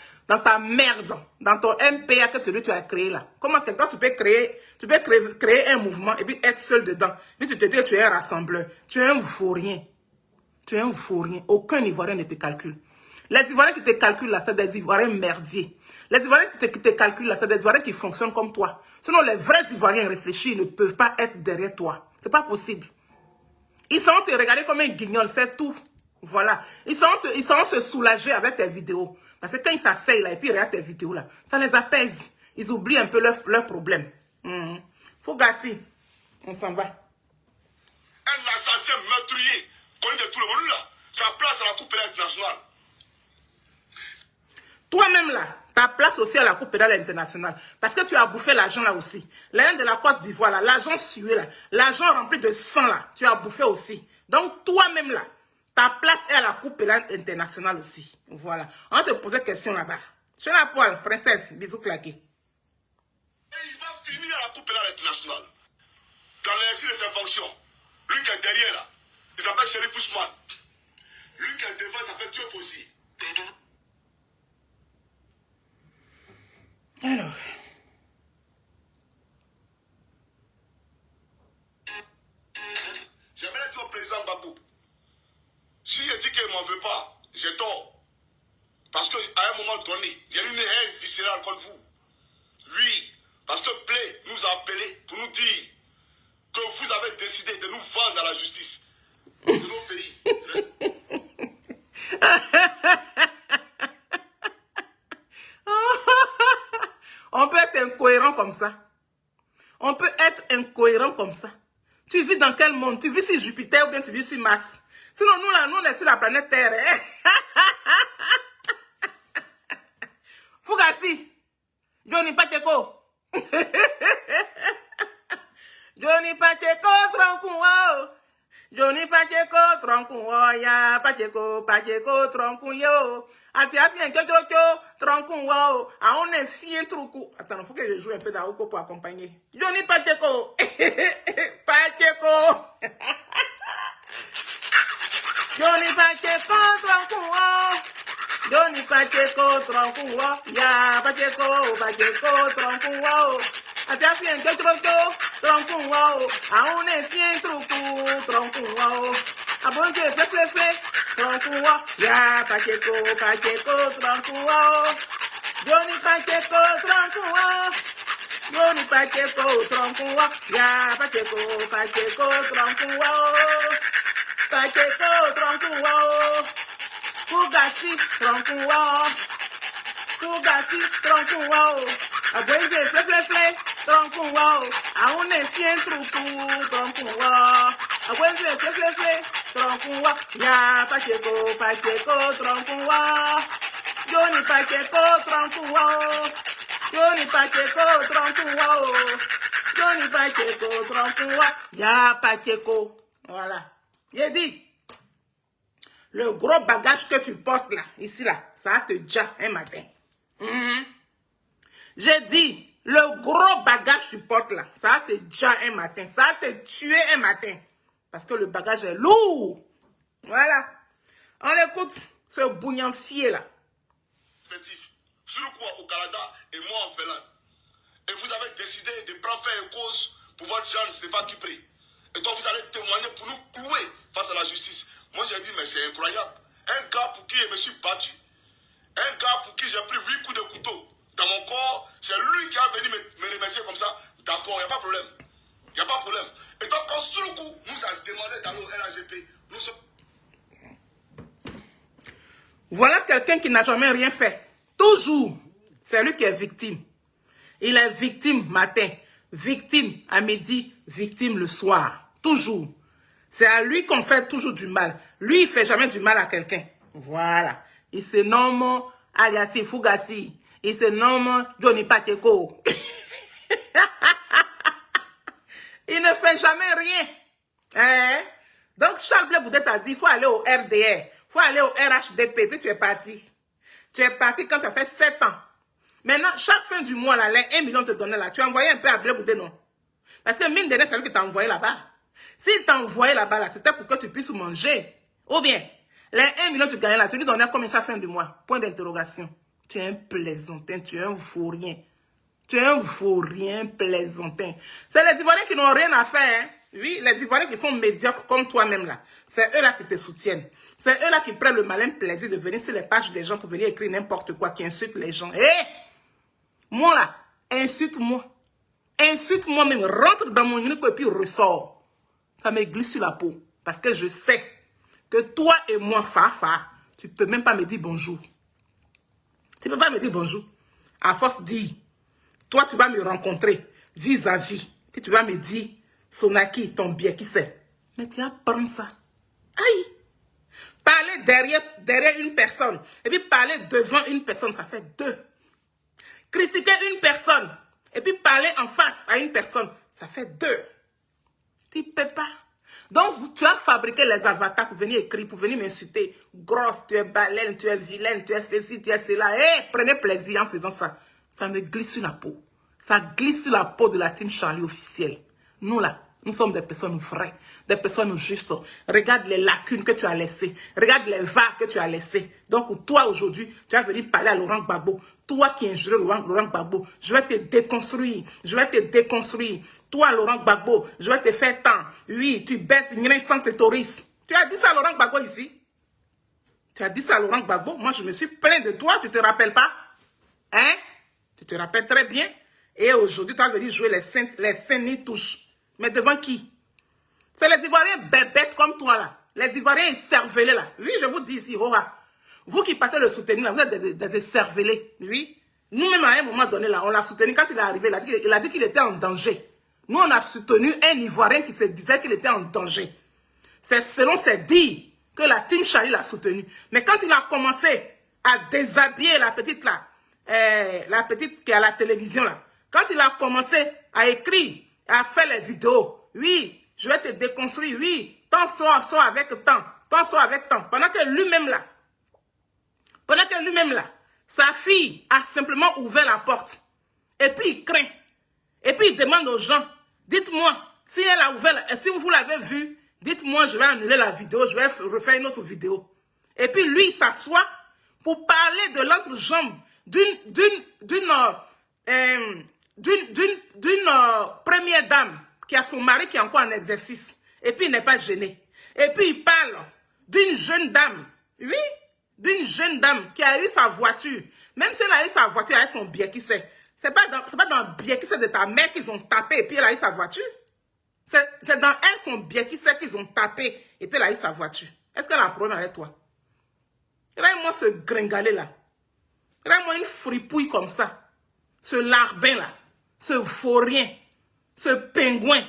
[SPEAKER 1] merde, dans ton MPA que tu as créé, là. Comment quelqu'un, tu peux créer un mouvement et puis être seul dedans. Puis tu te dis que tu es un rassembleur. Tu es un vaurien. Tu es un vaurien. Aucun Ivoirien ne te calcule. Les Ivoiriens qui te calculent là, c'est des Ivoiriens merdiers. Les Ivoiriens qui te calculent là, c'est des Ivoiriens qui fonctionnent comme toi. Sinon, les vrais Ivoiriens réfléchis ne peuvent pas être derrière toi. C'est pas possible. Ils sont te regarder comme un guignol, c'est tout. Voilà. Ils sont se soulager avec tes vidéos. Parce que quand ils s'asseyent là et puis ils regardent tes vidéos là, ça les apaise. Ils oublient un peu leurs problèmes. Fougassi, on s'en va.
[SPEAKER 4] Un assassin meurtrier, connu de tout le monde là. Sa place à la Coupe pénale internationale.
[SPEAKER 1] Toi-même là, ta place aussi à la Coupe pénale internationale. Parce que tu as bouffé l'argent là aussi. L'argent de la Côte d'Ivoire là, l'argent sué là, l'argent rempli de sang là, tu as bouffé aussi. Donc toi-même là, ta place est à la Coupe pénale internationale aussi. Voilà. On va te poser une question là-bas. Je la poêle, princesse, bisous claqués.
[SPEAKER 4] Et il va finir à la Coupe pénale internationale. Dans l'exercice de ses fonctions. Lui qui est derrière là, il s'appelle Chérif Ousmane. Lui qui est devant, il s'appelle Diop aussi.
[SPEAKER 1] Alors.
[SPEAKER 4] J'aimerais dire au président Babou, si il dit qu'il ne m'en veut pas, j'ai tort. Parce qu'à un moment donné, il y a une haine viscérale contre vous. Oui, parce que Blé nous a appelés pour nous dire que vous avez décidé de nous vendre à la justice de nos pays.
[SPEAKER 1] On peut être incohérent comme ça. On peut être incohérent comme ça. Tu vis dans quel monde? Tu vis sur Jupiter ou bien tu vis sur Mars? Sinon, nous, là, nous, on est sur la planète Terre. Fougassi. Johnny Pacheco. Johnny Pacheco, tronco. Johnny Pacheco, tronco. Ya, Pacheco, tronco, yo. Ati a bien que tronco. A on est fien truco. Attends, faut que je joue un peu d'Aoko pour accompagner. Johnny Pacheco. Pacheco. Johnny Pacheco, tronco. Johnny Pacheco, tronco. Ya, Pacheco, tronco. Ati a bien que tronco. A on est fien truco, tronco. A bon Dieu, fais. Tronco, ya, Pacheco, tronco. Johnny Pacheco, tronco. Johnny Pacheco, tronco. Ya, Pacheco, tronco. Pacheco, tronco. Fougassi, tronco. A bon Dieu, fais. Tronco, a on est bien truco, tronco. Aguense, troncuwa. Ya, Pacheco, troncuwa. Johnny Pacheco, troncuwa. Johnny Pacheco, troncuwa. Johnny Pacheco, troncuwa. Ya, Pacheco. Voilà. J'ai dit, le gros bagage que tu portes là, ici là, ça va te déjà un matin. J'ai dit, le gros bagage que tu portes là, ça va te déjà un matin. Ça va te tuer un matin. Parce que le bagage est lourd. Voilà. On écoute ce bougnanfier là.
[SPEAKER 4] Sur le coup au Canada et moi en Finlande. Et vous avez décidé de prendre faire une cause pour votre genre, ce n'est pas qui prie. Et donc vous allez témoigner pour nous clouer face à la justice. Moi j'ai dit, mais c'est incroyable. Un gars pour qui je me suis battu. Un gars pour qui j'ai pris 8 coups de couteau dans mon corps. C'est lui qui a venu me remercier comme ça. D'accord, il n'y a pas de problème. Il n'y a pas de problème. Et donc quand sur le coup, nous a demandé d'aller au RAGP. Nous sommes...
[SPEAKER 1] Voilà quelqu'un qui n'a jamais rien fait. Toujours, c'est lui qui est victime. Il est victime matin, victime à midi, victime le soir. Toujours. C'est à lui qu'on fait toujours du mal. Lui, il ne fait jamais du mal à quelqu'un. Voilà. Il se nomme Aliassi Fougassi. Il se nomme Johnny Pacheco. Il ne fait jamais rien. Hein? Donc, Charles Blé Boudet a dit, il faut aller au RDR. Il faut aller au RHDP. Puis tu es parti. Tu es parti quand tu as fait 7 ans. Maintenant, chaque fin du mois, là, les 1 million te donnait là. Tu as envoyé un peu à Blé Boudet, non? Parce que mine de rien, c'est lui qui t'a envoyé là-bas. S'il t'a envoyé là-bas, là, c'était pour que tu puisses manger. Ou bien, les 1 million que tu gagnais là, tu lui donnais combien chaque fin du mois? Point d'interrogation. Tu es un plaisantin, tu es un vaurien. Tu es un vaurien plaisantin. C'est les Ivoiriens qui n'ont rien à faire. Hein? Oui, les Ivoiriens qui sont médiocres comme toi-même là. C'est eux là qui te soutiennent. C'est eux là qui prennent le malin plaisir de venir sur les pages des gens pour venir écrire n'importe quoi, qui insulte les gens. Hé! Moi là, insulte-moi. Insulte-moi même. Rentre dans mon unique et puis ressort. Ça me glisse sur la peau. Parce que je sais que toi et moi, Fafa, tu ne peux même pas me dire bonjour. Tu ne peux pas me dire bonjour. À force dit, toi tu vas me rencontrer vis-à-vis. Puis tu vas me dire, Sonaki, ton bien qui c'est. Mais tu vas prendre ça. Aïe! Parler derrière une personne. Et puis parler devant une personne, ça fait 2. Critiquer une personne. Et puis parler en face à une personne, ça fait 2. Tu ne peux pas. Donc, tu as fabriqué les avatars pour venir écrire, pour venir m'insulter. Grosse, tu es baleine, tu es vilaine, tu es ceci, tu es cela. Hey, prenez plaisir en faisant ça. Ça me glisse sur la peau. Ça glisse sur la peau de la team Charlie officielle. Nous là, nous sommes des personnes vraies, des personnes justes. Regarde les lacunes que tu as laissées. Regarde les vagues que tu as laissées. Donc, toi aujourd'hui, tu vas venir parler à Laurent Gbagbo. Toi qui injures Laurent Gbagbo, je vais te déconstruire. Je vais te déconstruire. Toi, Laurent Gbagbo, je vais te faire tant. Oui, tu baisses une sans clitoris. Tu as dit ça à Laurent Gbagbo ici? Tu as dit ça à Laurent Gbagbo? Moi, je me suis plaint de toi, tu ne te rappelles pas? Hein? Tu te rappelles très bien? Et aujourd'hui, tu as venu jouer les saints ni touches. Mais devant qui? C'est les Ivoiriens bébêtes comme toi là. Les Ivoiriens écervelés là. Oui, je vous dis ici, Hora. Vous qui partez le soutenir là, vous êtes des écervelés. Oui. Nous-mêmes, à un moment donné là, on l'a soutenu quand il est arrivé. Il a dit qu'il était en danger. Nous, on a soutenu un Ivoirien qui se disait qu'il était en danger. C'est selon ses dires que la team Charlie l'a soutenu. Mais quand il a commencé à déshabiller la petite là, la petite qui est à la télévision là, quand il a commencé à écrire, à faire les vidéos, oui, je vais te déconstruire, oui, tant soit avec tant, tant soit avec tant. Pendant que lui-même là, sa fille a simplement ouvert la porte. Et puis il craint. Et puis il demande aux gens, dites-moi, si elle a ouvert, si vous l'avez vu, dites-moi, je vais annuler la vidéo, je vais refaire une autre vidéo. Et puis lui, il s'assoit pour parler de l'autre jambe d'une première dame qui a son mari qui est encore en exercice. Et puis il n'est pas gêné. Et puis il parle d'une jeune dame, oui, d'une jeune dame qui a eu sa voiture. Même si elle a eu sa voiture, elle a son bien qui sait. C'est pas dans le bien qui sait de ta mère qu'ils ont tapé et puis elle a eu sa voiture. C'est dans elle son bien qui sait qu'ils ont tapé et puis elle a eu sa voiture. Est-ce qu'elle a un problème avec toi? Regarde-moi ce gringalet là. Regarde-moi une fripouille comme ça. Ce larbin là. Ce vaurien. Ce pingouin.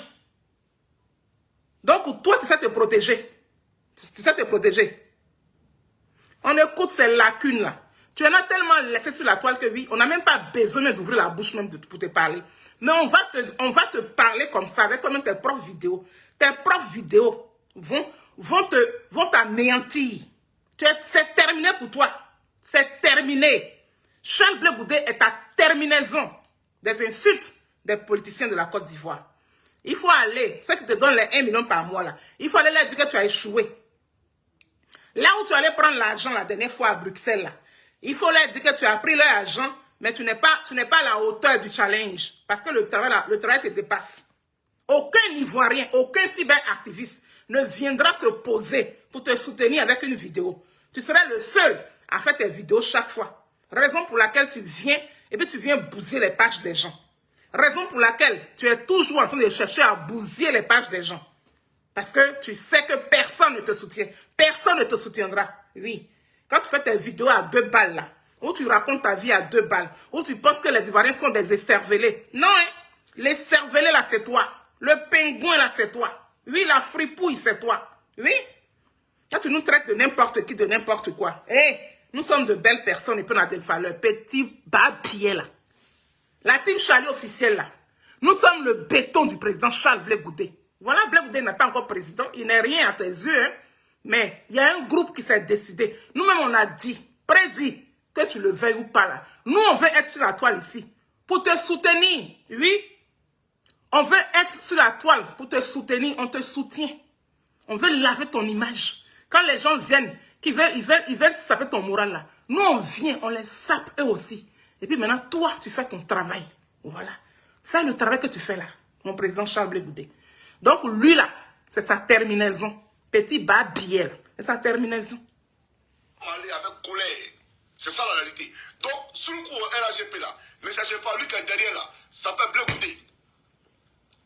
[SPEAKER 1] Donc, toi, tu sais te protéger. Tu sais te protéger. On écoute ces lacunes-là. Tu en as tellement laissé sur la toile que oui, on n'a même pas besoin d'ouvrir la bouche même pour te parler. Mais on va te parler comme ça, avec toi-même tes propres vidéos. Tes propres vidéos vont t'anéantir. C'est terminé pour toi. C'est terminé. Charles Blé Goudé est à terminaison des insultes des politiciens de la Côte d'Ivoire. Il faut aller, ceux qui te donnent les 1 million par mois là, il faut aller leur dire que tu as échoué. Là où tu allais prendre l'argent la dernière fois à Bruxelles là, il faut leur dire que tu as pris leur argent, mais tu n'es pas à la hauteur du challenge. Parce que le travail te dépasse. Aucun Ivoirien, aucun cyberactiviste ne viendra se poser pour te soutenir avec une vidéo. Tu seras le seul à faire tes vidéos chaque fois. Raison pour laquelle tu viens et puis tu viens bousiller les pages des gens. Raison pour laquelle tu es toujours en train de chercher à bousiller les pages des gens. Parce que tu sais que personne ne te soutient. Personne ne te soutiendra. Oui. Quand tu fais tes vidéos à 2 balles là, où tu racontes ta vie à 2 balles, où tu penses que les Ivoiriens sont des écervelés. Non, hein. Les cervelés là, c'est toi. Le pingouin là, c'est toi. Oui, la fripouille, c'est toi. Oui. Quand tu nous traites de n'importe qui, de n'importe quoi. Hé, nous sommes de belles personnes et puis on a des valeurs. Petit babier là. La team Charlie officielle là. Nous sommes le béton du président Charles Blé Goudé. Voilà, Blé Goudé n'est pas encore président. Il n'est rien à tes yeux. Hein. Mais il y a un groupe qui s'est décidé. Nous-mêmes, on a dit, président, que tu le veuilles ou pas là. Nous, on veut être sur la toile ici. Pour te soutenir. Oui. On veut être sur la toile pour te soutenir. On te soutient. On veut laver ton image. Quand les gens viennent, ils veulent saper ton moral là. Nous, on vient, on les sape eux aussi. Et puis maintenant, toi, tu fais ton travail. Voilà. Fais le travail que tu fais là. Mon président Charles Blé Goudé. Donc, lui là, c'est sa terminaison. Petit babiel. C'est sa terminaison.
[SPEAKER 4] Aller avec colère. C'est ça la réalité. Donc, sur le coup, RAGP là, ne cherchez pas, lui qui est derrière là, ça s'appelle Blé Goudé.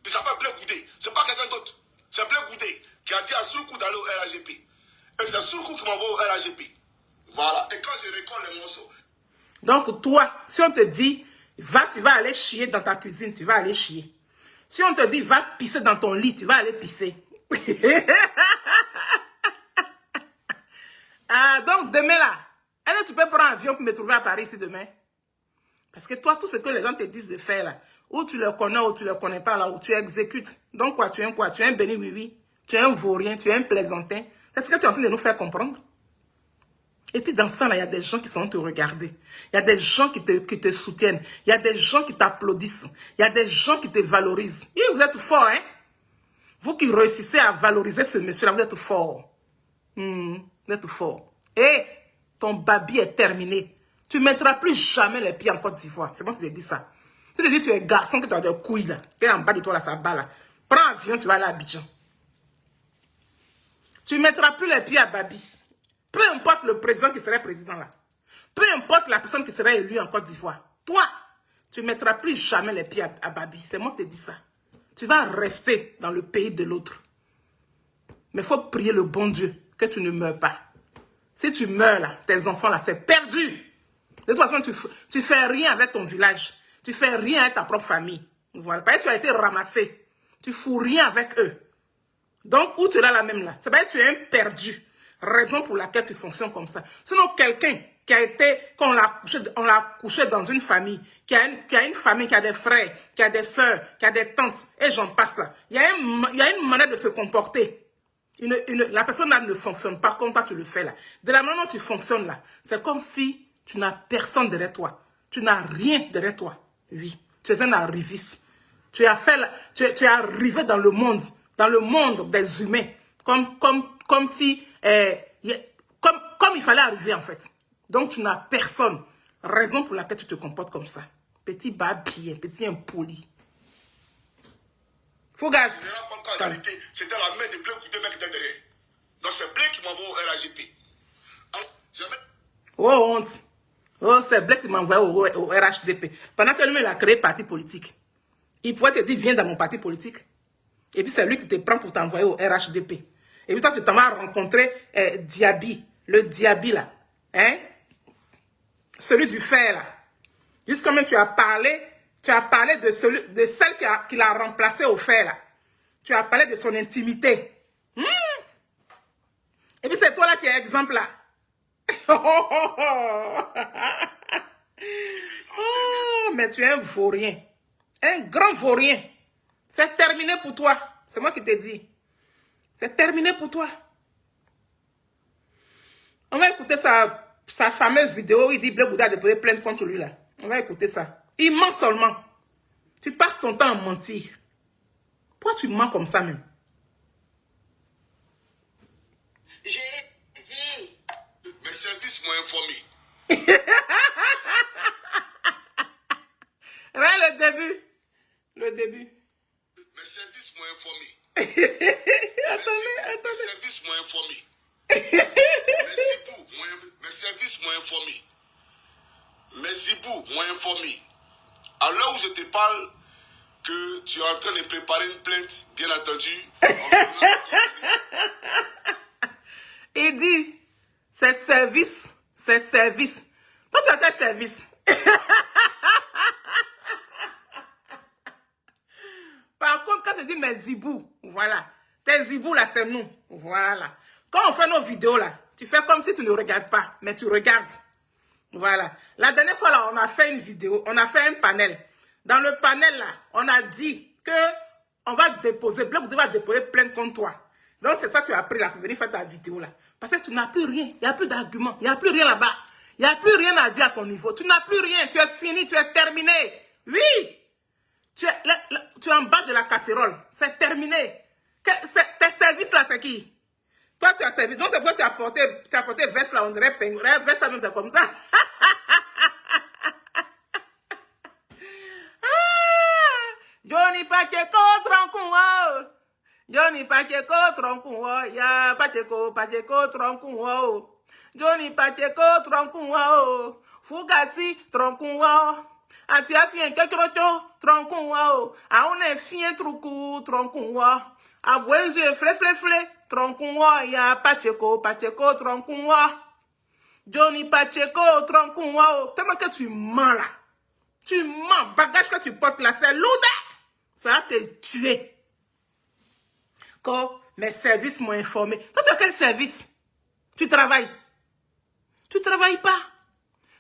[SPEAKER 4] Il s'appelle Blé Goudé. C'est pas quelqu'un d'autre. C'est Blé Goudé qui a dit à Soulkou d'aller au RAGP. Et c'est Soulkou qui m'envoie au RAGP. Voilà. Et quand je récolte les morceaux.
[SPEAKER 1] Donc, toi, si on te dit, tu vas aller chier dans ta cuisine, tu vas aller chier. Si on te dit, va pisser dans ton lit, tu vas aller pisser. Ah, donc demain là, est-ce que tu peux prendre un avion pour me trouver à Paris ici demain? Parce que toi, tout ce que les gens te disent de faire là, ou tu le connais ou tu le connais pas là, ou tu exécutes. Donc quoi? Tu es un béni oui. Tu es un vaurien, tu es un plaisantin. C'est ce que tu es en train de nous faire comprendre. Et puis dans ça là, il y a des gens qui sont te regarder. Il y a des gens qui te soutiennent. Il y a des gens qui t'applaudissent. Il y a des gens qui te valorisent. Et vous êtes forts, hein? Vous qui réussissez à valoriser ce monsieur-là, vous êtes fort. Vous êtes fort. Et ton babi est terminé. Tu ne mettras plus jamais les pieds en Côte d'Ivoire. C'est bon que je te dis ça. Si tu dis tu es garçon, que tu as des couilles là, tu es en bas de toi là, ça bat là. Prends avion, tu vas aller à Abidjan. Tu ne mettras plus les pieds à Babi. Peu importe le président qui serait président là. Peu importe la personne qui serait élue en Côte d'Ivoire. Toi, tu ne mettras plus jamais les pieds à Babi. C'est moi qui te dis ça. Tu vas rester dans le pays de l'autre. Mais il faut prier le bon Dieu que tu ne meurs pas. Si tu meurs là, tes enfants là, c'est perdu. De toute façon, tu fais rien avec ton village. Tu fais rien avec ta propre famille. Voilà. Parce que tu as été ramassé. Tu fous rien avec eux. Donc, où tu es là même là? C'est parce que tu es un perdu. Raison pour laquelle tu fonctionnes comme ça. Sinon, quelqu'un qui a été, qu'on l'a couché dans une famille, qui a une famille, qui a des frères, qui a des soeurs, qui a des tantes, et j'en passe là. Il y a une manière de se comporter. La personne là ne fonctionne pas comme toi tu le fais là. De la manière dont tu fonctionnes là, c'est comme si tu n'as personne derrière toi. Tu n'as rien derrière toi. Oui, tu es un arriviste. Tu es arrivé dans le monde des humains, comme si, comme il fallait arriver en fait. Donc tu n'as personne. Raison pour laquelle tu te comportes comme ça. Petit babier, petit impoli. Fougas.
[SPEAKER 4] C'était la main de Blé Goudé qui était derrière. Donc c'est Blé qui m'envoie au RAGP.
[SPEAKER 1] Oh honte. Oh, c'est Blé qui m'envoie au RHDP. Pendant que lui, il a créé parti politique. Il pourrait te dire, viens dans mon parti politique. Et puis c'est lui qui te prend pour t'envoyer au RHDP. Et puis toi, tu t'en vas rencontrer Diaby. Le Diaby là. Hein? Celui du fer là. Jusqu'à même tu as parlé de celle qui l'a remplacé au fer là. Tu as parlé de son intimité. Et puis c'est toi là qui es exemple là. Oh, mais tu es un vaurien. Un grand vaurien. C'est terminé pour toi. C'est moi qui te dis. C'est terminé pour toi. On va écouter sa fameuse vidéo où il dit Blé Bouddha a déposé plainte contre lui là. On va écouter ça. Il ment seulement. Tu passes ton temps à mentir. Pourquoi tu mens comme ça même?
[SPEAKER 4] Je l'ai dit. Mes services m'ont informé.
[SPEAKER 1] Ouais, le début. Le début.
[SPEAKER 4] Mes services m'ont informé.
[SPEAKER 1] Attendez.
[SPEAKER 4] Mes services m'ont informé. Mes services m'ont informé. Mes hiboux m'ont informé. À l'heure où je te parle, que tu es en train de préparer une plainte, bien entendu.
[SPEAKER 1] Il dit, c'est service. C'est service. Toi, tu as quel service? Par contre, quand tu dis mes zibous, voilà. Tes zibous, là, c'est nous. Voilà. Quand on fait nos vidéos, là, tu fais comme si tu ne regardes pas, mais tu regardes. Voilà. La dernière fois, là, on a fait une vidéo, on a fait un panel. Dans le panel, là, on a dit que on va déposer, Blé Bouddha va déposer plainte contre toi. Donc, c'est ça que tu as pris, là, pour venir faire ta vidéo, là. Parce que tu n'as plus rien. Il n'y a plus d'argument. Il n'y a plus rien là-bas. Il n'y a plus rien à dire à ton niveau. Tu n'as plus rien. Tu es fini. Tu es terminé. Oui. Tu es en bas de la casserole. C'est terminé. Tes services là, c'est qui? Toi, tu as service. Donc, c'est pourquoi tu as porté veste là. On dirait pingouin. Veste là, même, c'est comme ça. Johnny Pacheco, tronco. Johnny Pacheco, tronco. Ya, Pacheco, tronco. Johnny Pacheco, tronco. Fugasi, tronco. Atia fien kekrocho, tronco. A on est fien trucu, tronco. A buenje, fle, tronco. Ya, Pacheco, tronco. Johnny Pacheco, tronco. Tellement que tu mens là. Tu mens. Bagage que tu portes là, c'est lourd. Ça va te tuer. Quand mes services m'ont informé. Toi, tu as quel service? Tu travailles. Tu ne travailles pas.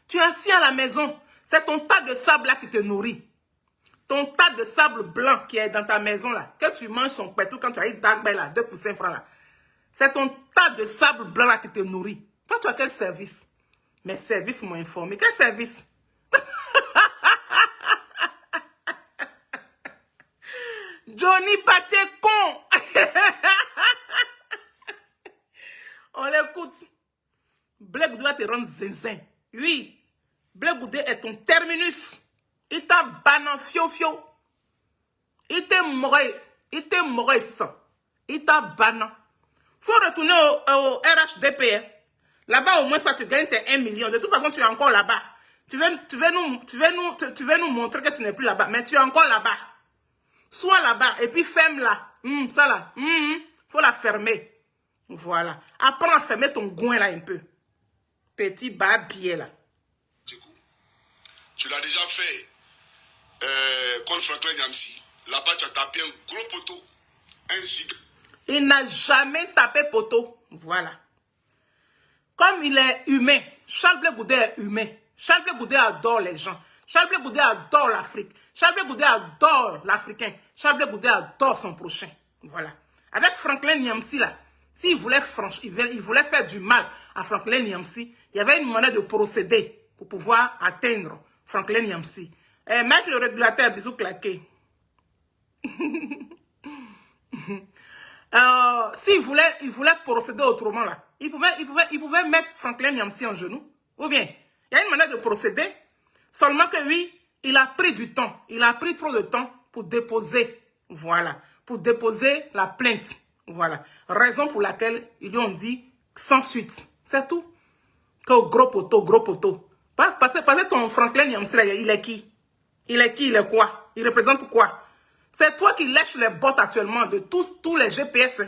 [SPEAKER 1] Tu es assis à la maison. C'est ton tas de sable là qui te nourrit. Ton tas de sable blanc qui est dans ta maison là. Que tu manges son pétou quand tu as eu d'agbe là, 2 pour 5 francs là. C'est ton tas de sable blanc là qui te nourrit. Toi, tu as quel service? Mes services m'ont informé. Quel service? Johnny Pacheco. On l'écoute. Blé Bouddha va te rendre zinzin. Oui. Blé Bouddha est ton terminus. Il t'a banan fio. Il t'a moré sans. Il t'a banan. Faut retourner au RHDP. Là-bas, au moins, soit tu gagnes tes 1 million. De toute façon, tu es encore là-bas. Tu veux nous montrer que tu n'es plus là-bas. Mais tu es encore là-bas. Sois là-bas et puis ferme-la. Ça là. Faut la fermer. Voilà. Apprends à fermer ton goin là un peu. Petit babier là.
[SPEAKER 4] Tu l'as déjà fait contre Franklin Nyamsi. Là-bas, tu as tapé un gros poteau. Un giga.
[SPEAKER 1] Il n'a jamais tapé poteau. Voilà. Comme il est humain. Charles Blé Bouddha est humain. Charles Blé Bouddha adore les gens. Charles Blé Bouddha adore l'Afrique. Charles Blé Bouddha adore l'Africain. Charles Blé Bouddha adore son prochain. Voilà. Avec Franklin Nyamsi là, s'il voulait faire du mal à Franklin Nyamsi, il y avait une manière de procéder pour pouvoir atteindre Franklin Nyamsi. Mettre le régulateur, bisous claqué. S'il voulait procéder autrement là, il pouvait mettre Franklin Nyamsi en genoux. Ou bien, il y a une manière de procéder. Seulement que oui, il a pris du temps. Il a pris trop de temps pour déposer. Voilà. Pour déposer la plainte. Voilà. Raison pour laquelle ils lui ont dit sans suite. C'est tout. Que gros poteau. Parce que ton Franklin Nyamsi, il est qui? Il est quoi? Il représente quoi? C'est toi qui lèches les bottes actuellement de tous les GPS.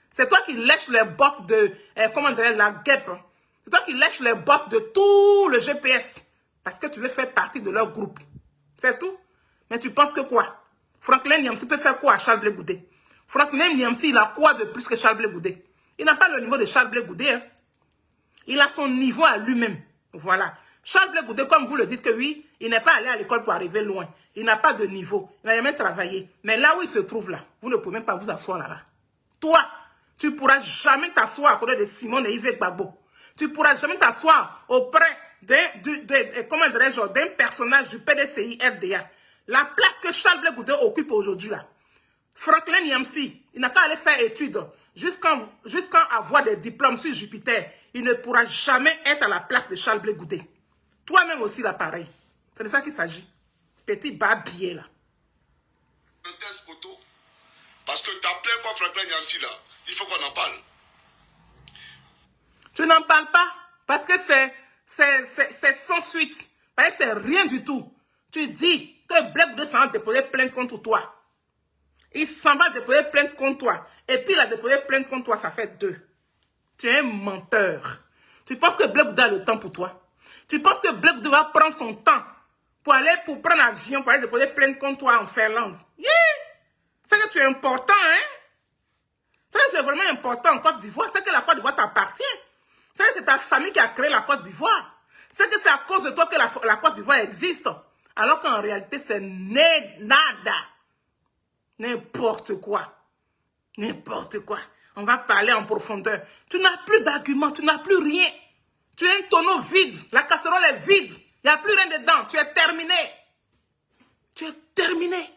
[SPEAKER 1] C'est toi qui lèches les bottes de, comment dire, la guêpe. C'est toi qui lèches les bottes de tout le GPS. Parce que tu veux faire partie de leur groupe. C'est tout. Mais tu penses que quoi? Franklin Nyamsi peut faire quoi à Charles Blé Bouddha? Franklin Niamsi, il a quoi de plus que Charles Blé Goudé? Il n'a pas le niveau de Charles Blé Goudé. Hein. Il a son niveau à lui-même. Voilà. Charles Blé Goudé, comme vous le dites que oui, il n'est pas allé à l'école pour arriver loin. Il n'a pas de niveau. Il n'a jamais travaillé. Mais là où il se trouve là, vous ne pouvez même pas vous asseoir là-bas. Toi, tu ne pourras jamais t'asseoir à côté de Simone et Yves Gbagbo. Tu ne pourras jamais t'asseoir auprès d'un personnage du PDCI RDA. La place que Charles Blé Goudé occupe aujourd'hui là. Franklin Niamsi, il n'a qu'à aller faire études jusqu'à avoir des diplômes sur Jupiter. Il ne pourra jamais être à la place de Charles Blé Goudé. Toi-même aussi là pareil. C'est de ça qu'il s'agit. Petit babier là.
[SPEAKER 4] Parce que tu as plein quoi Franklin Niamsi là. Il faut qu'on en parle.
[SPEAKER 1] Tu n'en parles pas parce que c'est sans suite. Parce que c'est rien du tout. Tu dis que Blé Goudé s'en va déposer plainte contre toi. Il s'en va déposer plainte contre toi. Et puis il a déposé plainte contre toi, ça fait 2. Tu es un menteur. Tu penses que Blé Goudé a le temps pour toi? Tu penses que Blé Goudé va prendre son temps pour prendre l'avion, pour aller déposer plainte contre toi en Finlande? Yeah! C'est que tu es important, hein? C'est que tu es vraiment important en Côte d'Ivoire. C'est que la Côte d'Ivoire t'appartient. C'est que c'est ta famille qui a créé la Côte d'Ivoire. C'est que c'est à cause de toi que la Côte d'Ivoire existe. Alors qu'en réalité, c'est nada. N'importe quoi. N'importe quoi. On va parler en profondeur. Tu n'as plus d'arguments, tu n'as plus rien. Tu es un tonneau vide. La casserole est vide. Il n'y a plus rien dedans. Tu es terminé. Tu es terminé.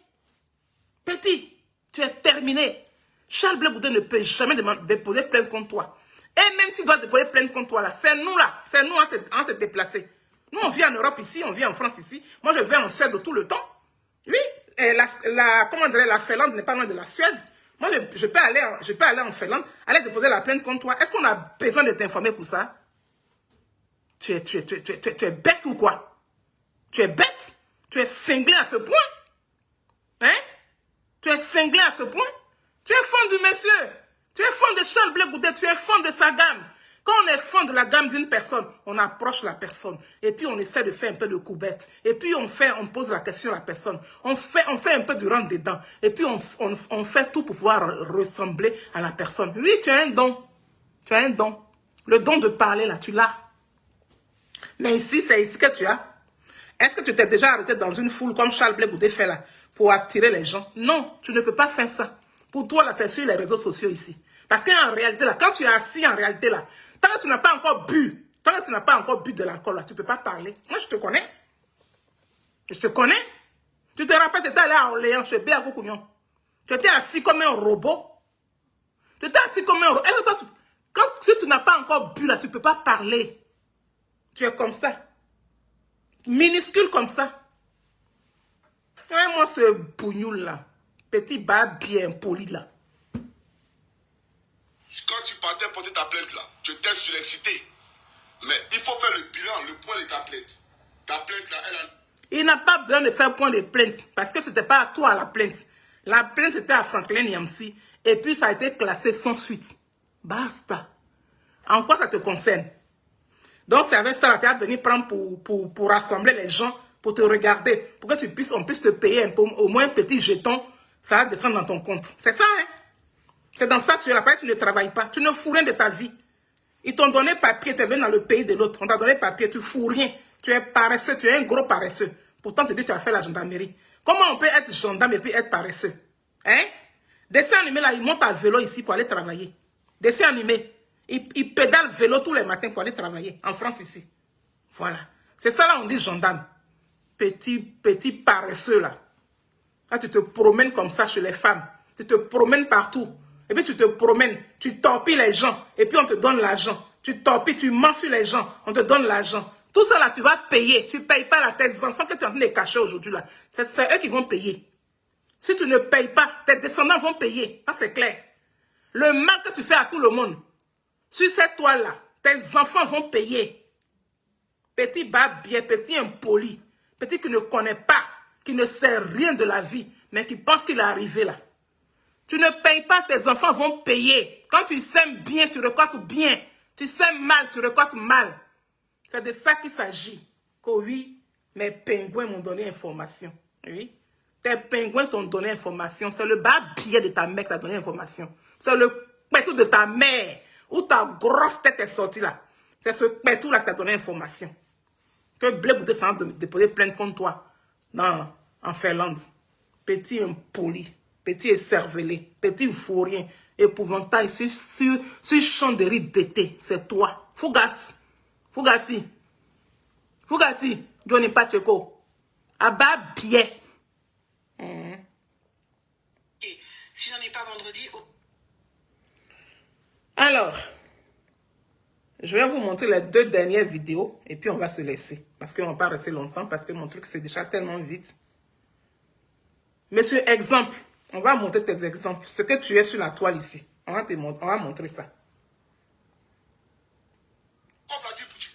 [SPEAKER 1] Petit, tu es terminé. Charles Blé Goudé ne peut jamais déposer plainte contre toi. Et même s'il doit déposer plainte contre toi, là, c'est nous à se déplacer. Nous, on vit en Europe ici, on vit en France ici. Moi, je vais en Suède tout le temps. Oui, et la Finlande n'est pas loin de la Suède. Moi, je peux aller en Finlande, aller déposer la plainte contre toi. Est-ce qu'on a besoin de t'informer pour ça? Tu es bête ou quoi? Tu es bête? Tu es cinglé à ce point? Hein? Tu es cinglé à ce point? Tu es fan du monsieur. Tu es fan de Charles Blé Goudé. Tu es fan de sa gamme. Quand on est fan de la gamme d'une personne, on approche la personne. Et puis on essaie de faire un peu de coubette. Et puis on pose la question à la personne. On fait un peu du rentre dedans. Et puis on fait tout pour pouvoir ressembler à la personne. Oui, tu as un don. Tu as un don. Le don de parler là, tu l'as. Mais ici, c'est ici que tu as. Est-ce que tu t'es déjà arrêté dans une foule comme Charles Blé Goudé fait là pour attirer les gens? Non, tu ne peux pas faire ça. Pour toi, là, c'est sur les réseaux sociaux ici. Parce qu'en réalité, là, quand tu es assis en réalité, là, tant que tu n'as pas encore bu, de l'alcool, là, tu ne peux pas parler. Moi, je te connais. Je te connais. Tu te rappelles, tu étais allé à Orléans, chez Béago Kougnon. Tu étais assis comme un robot. Tu étais assis comme un robot. Et toi, si tu n'as pas encore bu, là, tu ne peux pas parler. Tu es comme ça. Minuscule comme ça. Ouais, moi, ce bougnoul là. Petit bas bien poli là.
[SPEAKER 4] Quand tu partais porter ta plainte là, tu étais surexcité. Mais il faut faire le bilan, le point de ta plainte. Ta plainte là, elle a...
[SPEAKER 1] Il n'a pas besoin de faire point de plainte. Parce que ce n'était pas à toi la plainte. La plainte c'était à Franklin Niamsi. Et puis ça a été classé sans suite. Basta. En quoi ça te concerne? Donc c'est avec ça que tu vas venir prendre pour rassembler les gens, pour te regarder, pour que on puisse te payer un peu, au moins un petit jeton, ça va descendre dans ton compte. C'est ça, hein? C'est dans ça que tu es là, tu ne travailles pas, tu ne fous rien de ta vie. Ils t'ont donné papier, tu es venu dans le pays de l'autre, on t'a donné papier, tu fous rien. Tu es paresseux, tu es un gros paresseux. Pourtant, tu dis que tu as fait la gendarmerie. Comment on peut être gendarme et puis être paresseux? Hein? Dessin animé là, il monte à vélo ici pour aller travailler. Dessin animé. Il pédale vélo tous les matins pour aller travailler en France ici. Voilà. C'est ça là on dit gendarme. Petit paresseux là. Là tu te promènes comme ça chez les femmes. Tu te promènes partout. Et puis tu te promènes. Tu torpilles les gens. Et puis on te donne l'argent. Tu torpilles, tu mens sur les gens. On te donne l'argent. Tout ça là tu vas payer. Tu ne payes pas là tes enfants que tu es en train de cacher aujourd'hui là. C'est eux qui vont payer. Si tu ne payes pas, tes descendants vont payer. Ça c'est clair. Le mal que tu fais à tout le monde. Sur cette toile-là, tes enfants vont payer. Petit babier, petit impoli, petit qui ne connaît pas, qui ne sait rien de la vie, mais qui pense qu'il est arrivé là. Tu ne payes pas, tes enfants vont payer. Quand tu sèmes bien, tu récoltes bien. Tu sèmes mal, tu récoltes mal. C'est de ça qu'il s'agit. Que oui, mes pingouins m'ont donné information. Oui. Tes pingouins t'ont donné information. C'est le bas-biais de ta mère qui t'a donné information. C'est le pétou de ta mère où ta grosse tête est sortie là. C'est ce pétou-là qui t'a donné information. Que Blé Goudé s'en a déposé plainte contre toi en Finlande. Petit impoli, petit écervelé, petit vaurien, épouvantail sur champ de riz bêté. C'est toi. Fougassi. Johnny Pacheco. Abba biais.
[SPEAKER 2] Si j'en ai pas vendredi...
[SPEAKER 1] Alors, je vais vous montrer les 2 dernières vidéos et puis on va se laisser. Parce qu'on ne va pas rester longtemps parce que mon truc c'est déjà tellement vite. Monsieur, exemple, on va montrer tes exemples. Ce que tu es sur la toile ici. On va montrer ça.
[SPEAKER 4] Comme l'a dit Poutine,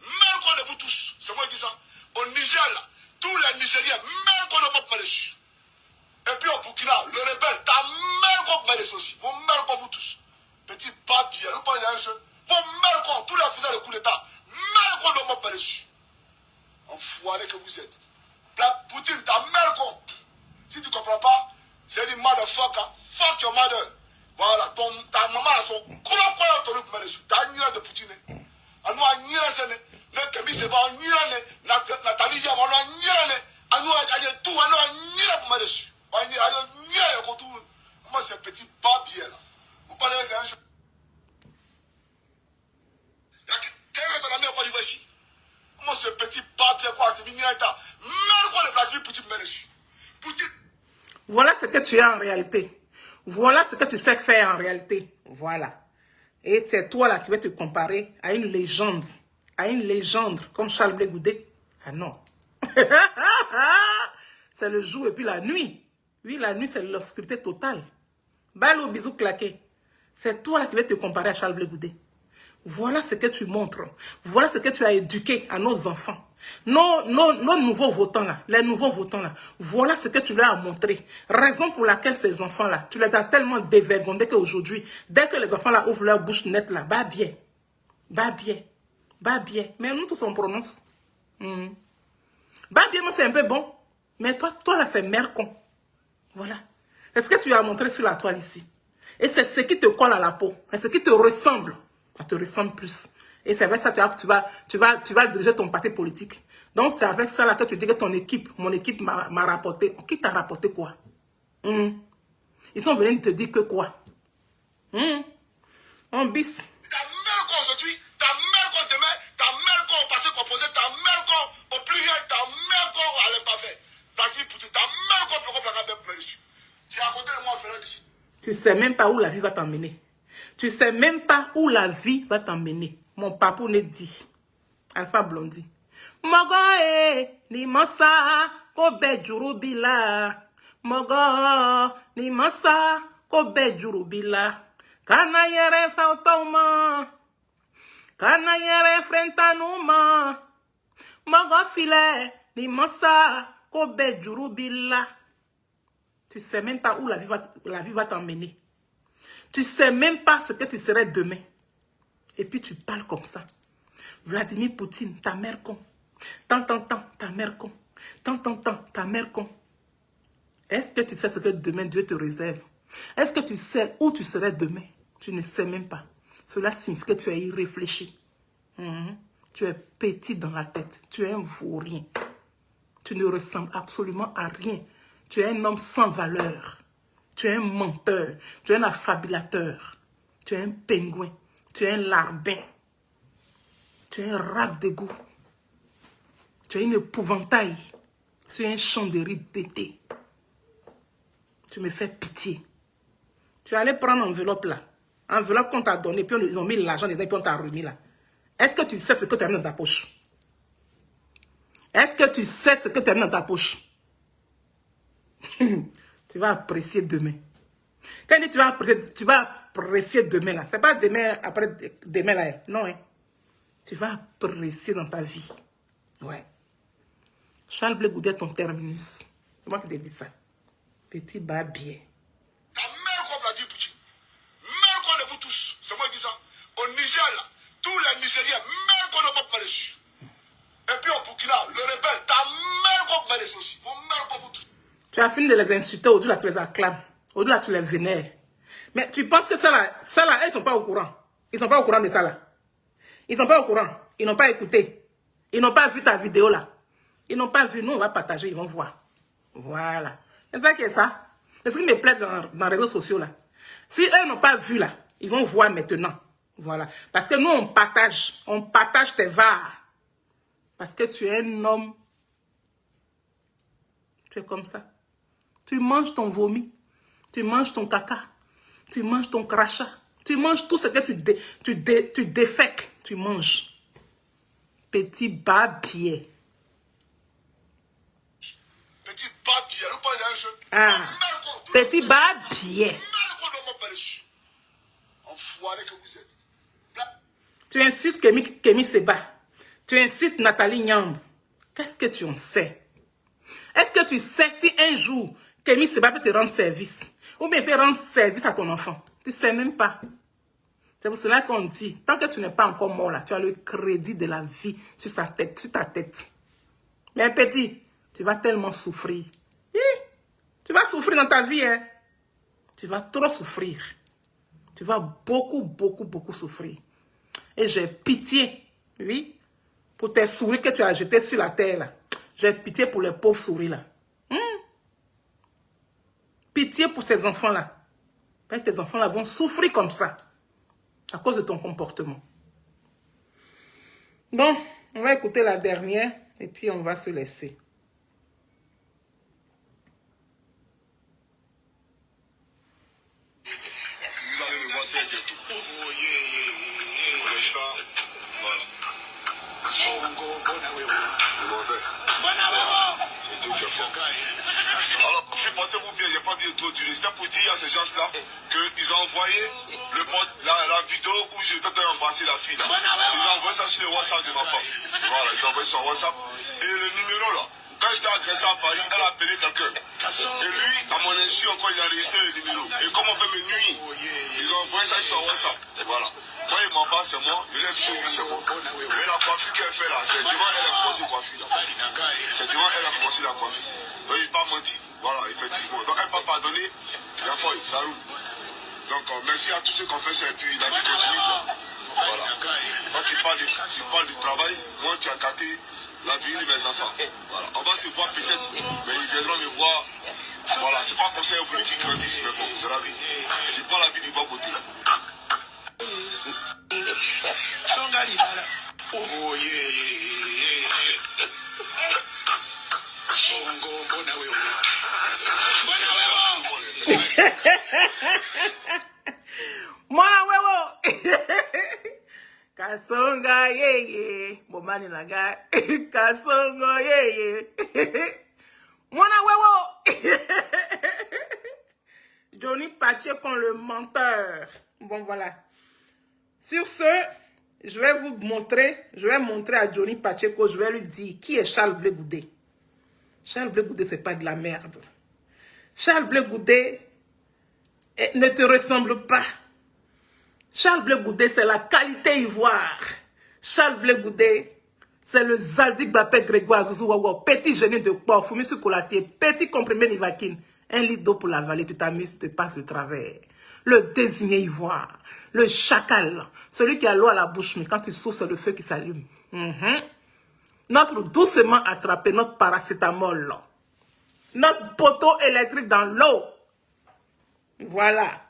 [SPEAKER 4] même qu'on de vous tous, c'est moi qui dis ça, au Niger là, tous les Nigériens, même qu'on ne peut pas dessus. Et puis au Burkina, le rebelle, t'as même qu'on peut dessus aussi. Vos mères qu'on vous tous. Petit papier, vous parlez d'un jeu. Vos mères qu'on, tous les faiseurs de coup d'état, même qu'on ne peut pas dessus. Enfoiré que vous êtes. Poutine, ta mère qu'on. Si tu ne comprends pas, c'est du motherfucker, fuck your mother. Voilà, ta maman a son gros quoi autour de dessus. T'as une de Poutine. Anu a nyira sene, ne kemi se ba nyira ne, Nathalie ya ba nyira ne, anu a tout anu a nyira pour dessus. Ba nyira ya kotu. Moi c'est petit papier là. Vous parlez c'est un jeu. Ya quelqu'un dans la mer quoi du voici. Moi c'est petit papier quoi, c'est nyira ta. Même quoi le Vladimir Poutine me dessus. Poutine.
[SPEAKER 1] Voilà ce que tu es en réalité. Voilà ce que tu sais faire en réalité. Voilà. Et c'est toi là qui vas te comparer à une légende. À une légende comme Charles Blé Goudé. Ah non. C'est le jour et puis la nuit. Oui, la nuit, c'est l'obscurité totale. Balle au bisou claqué. C'est toi là qui vas te comparer à Charles Blé Goudé. Voilà ce que tu montres. Voilà ce que tu as éduqué à nos enfants. Nos nouveaux votants là, les nouveaux votants là, voilà ce que tu leur as montré. Raison pour laquelle ces enfants là, tu les as tellement dévergondés qu'aujourd'hui, dès que les enfants là ouvrent leur bouche nette là, bah bien. Mais nous tous on prononce. Bah bien, moi c'est un peu bon. Mais toi là c'est mercon. Voilà. C'est ce que tu as montré sur la toile ici. Et c'est ce qui te colle à la peau. C'est ce qui te ressemble. Ça te ressemble plus. Et c'est avec ça que tu vas diriger ton parti politique. Donc, c'est avec ça là que tu dis que mon équipe m'a rapporté. Qui t'a rapporté quoi? Ils sont venus te dire que quoi? On bis.
[SPEAKER 4] Ta mère qu'on aujourd'hui, ta mère qu'on demain, ta mère qu'on au passé composé, ta mère qu'on au pluriel, ta mère qu'on à l'imparfait. Vladimir Poutine, ta mère qu'on peut pas regarder pour dessus. J'ai raconté le moi Fernand ici.
[SPEAKER 1] Tu sais même pas où la vie va t'emmener. Tu sais même pas où la vie va t'emmener. Mon papou ne dit. Alpha Blondie. Mogo ni masa ko bejuru bila. Mogo ni masa ko bejuru bila. Kana yere fautoma. Kana yere frentanuma. Mogo file ni masa ko bejuru bila. Tu sais même pas où la vie va t'emmener. Tu sais même pas ce que tu serais demain. Et puis tu parles comme ça. Vladimir Poutine, ta mère con. Tant, ta mère con. Tant, ta mère con. Est-ce que tu sais ce que demain Dieu te réserve? Est-ce que tu sais où tu serais demain? Tu ne sais même pas. Cela signifie que tu es irréfléchi. Tu es petit dans la tête. Tu es un vaurien. Tu ne ressembles absolument à rien. Tu es un homme sans valeur. Tu es un menteur. Tu es un affabulateur. Tu es un pingouin. Tu es un larbin. Tu es un rat d'égout. Tu es une épouvantail. Tu es un champ de riz pété. Tu me fais pitié. Tu es allé prendre l'enveloppe là. Enveloppe qu'on t'a donné, puis ils ont mis l'argent dedans, puis on t'a remis là. Est-ce que tu sais ce que tu as mis dans ta poche? Est-ce que tu sais ce que tu as mis dans ta poche? Tu vas apprécier demain. Quand tu vas apprécier demain là. C'est pas demain après demain là. Non, hein. Tu vas apprécier dans ta vie. Ouais. Charles Blé Goudé, ton terminus. C'est moi qui t'ai dit ça. Petit babier.
[SPEAKER 4] Ta mère comme l'a dit Poutine. Mère qu'on de vous tous. C'est moi qui dis ça. Au Niger là, tous les Nigériens, mère qu'on ne peut pas dessus. Et puis au Burkina, le rebelle, ta mère qu'on peut dessus aussi. Mon mère comme vous tous.
[SPEAKER 1] Tu as fini de les insulter, aujourd'hui là tu les acclames. Aujourd'hui là tu les vénères. Mais tu penses que ça là, ils ne sont pas au courant. Ils ne sont pas au courant de ça là. Ils ne sont pas au courant. Ils n'ont pas écouté. Ils n'ont pas vu ta vidéo là. Ils n'ont pas vu. Nous, on va partager. Ils vont voir. Voilà. C'est ça qui est ça. C'est ce qui me plaît dans les réseaux sociaux là. Si eux n'ont pas vu là, ils vont voir maintenant. Voilà. Parce que nous, on partage. On partage tes vares. Parce que tu es un homme. Tu es comme ça. Tu manges ton vomi. Tu manges ton caca. Tu manges ton crachat. Tu manges tout ce que tu défèques. Tu manges. Petit babier.
[SPEAKER 4] Petit babier.
[SPEAKER 1] Ah. Petit babier.
[SPEAKER 4] Enfoiré que vous êtes.
[SPEAKER 1] Tu insultes Kémy Seba. Tu insultes Nathalie Nyamb. Qu'est-ce que tu en sais? Est-ce que tu sais si un jour, Kémy Seba peut te rendre service? Ou bien peut rendre service à ton enfant? Tu ne sais même pas. C'est pour cela qu'on dit, tant que tu n'es pas encore mort là, tu as le crédit de la vie sur sa tête, sur ta tête. Mais petit, tu vas tellement souffrir. Tu vas souffrir dans ta vie, hein? Tu vas trop souffrir. Tu vas beaucoup souffrir. Et j'ai pitié, oui, pour tes souris que tu as jetées sur la terre là. J'ai pitié pour les pauvres souris là. Pitié pour ces enfants là. Tes enfants là vont souffrir comme ça. À cause de ton comportement. Bon, on va écouter la dernière et puis on va se laisser.
[SPEAKER 4] Vous allez me voir très bientôt. Oh yeah. N'est-ce pas? Voilà. Songo, c'est tout qui est fort. Alors, supportez-vous bien, il n'y a pas bien trop d'unis. C'était pour dire à ces gens-là qu'ils ont envoyé la vidéo où je t'ai embrassé la fille. Là. Ils ont envoyé ça sur le WhatsApp de ma femme. Voilà, ils ont envoyé sur WhatsApp. Et le numéro là, quand j'étais agressé à Paris, elle a appelé quelqu'un. Et lui, à mon insu, encore, il a enregistré le numéro. Et comme on fait mes nuits, ils ont envoyé ça sur WhatsApp. Voilà. Quand il m'en parle, c'est moi. Je l'ai su, c'est moi. Mais la coiffure qu'elle fait là, c'est devant elle a commencé la coiffure. C'est devant elle a commencé la coiffure. Donc il n'a pas menti. Voilà, effectivement. Donc elle ne peut pas pardonner. La folle, ça roule. Donc merci à tous ceux qui ont fait ça et puis la vie continue. Voilà. Quand tu parles du travail, moi tu as gâté la vie de mes enfants. Voilà. On va se voir peut-être, mais ils viendront me voir. Voilà, c'est pas comme ça vous voulez qu'ils grandissent, mais bon, c'est la vie. Je prends la vie du bon côté. Oh yeah.
[SPEAKER 1] Mwana wewo. Kasonga yeye. Bomani naga. Kasongo yeye. Mwana wewo. Johnny Pache con le menteur. Bon voilà. Sur ce, je vais montrer à Johnny Pacheco, je vais lui dire qui est Charles Blé Goudé. Charles Blé Goudé, c'est pas de la merde. Charles Blé Goudé ne te ressemble pas. Charles Blé Goudé, c'est la qualité ivoire. Charles Blé Goudé, c'est le Zaldi Bapé Grégoire Zouzouawa, petit génie de porc, fumé sur colatier, petit comprimé Nivaquine, 1 litre d'eau pour l'avaler, tu t'amuses, tu te passes le travers. Le désigné ivoire, le chacal, celui qui a l'eau à la bouche, mais quand tu souffles, c'est le feu qui s'allume. Notre doucement attrapé, notre paracétamol, notre poteau électrique dans l'eau. Voilà.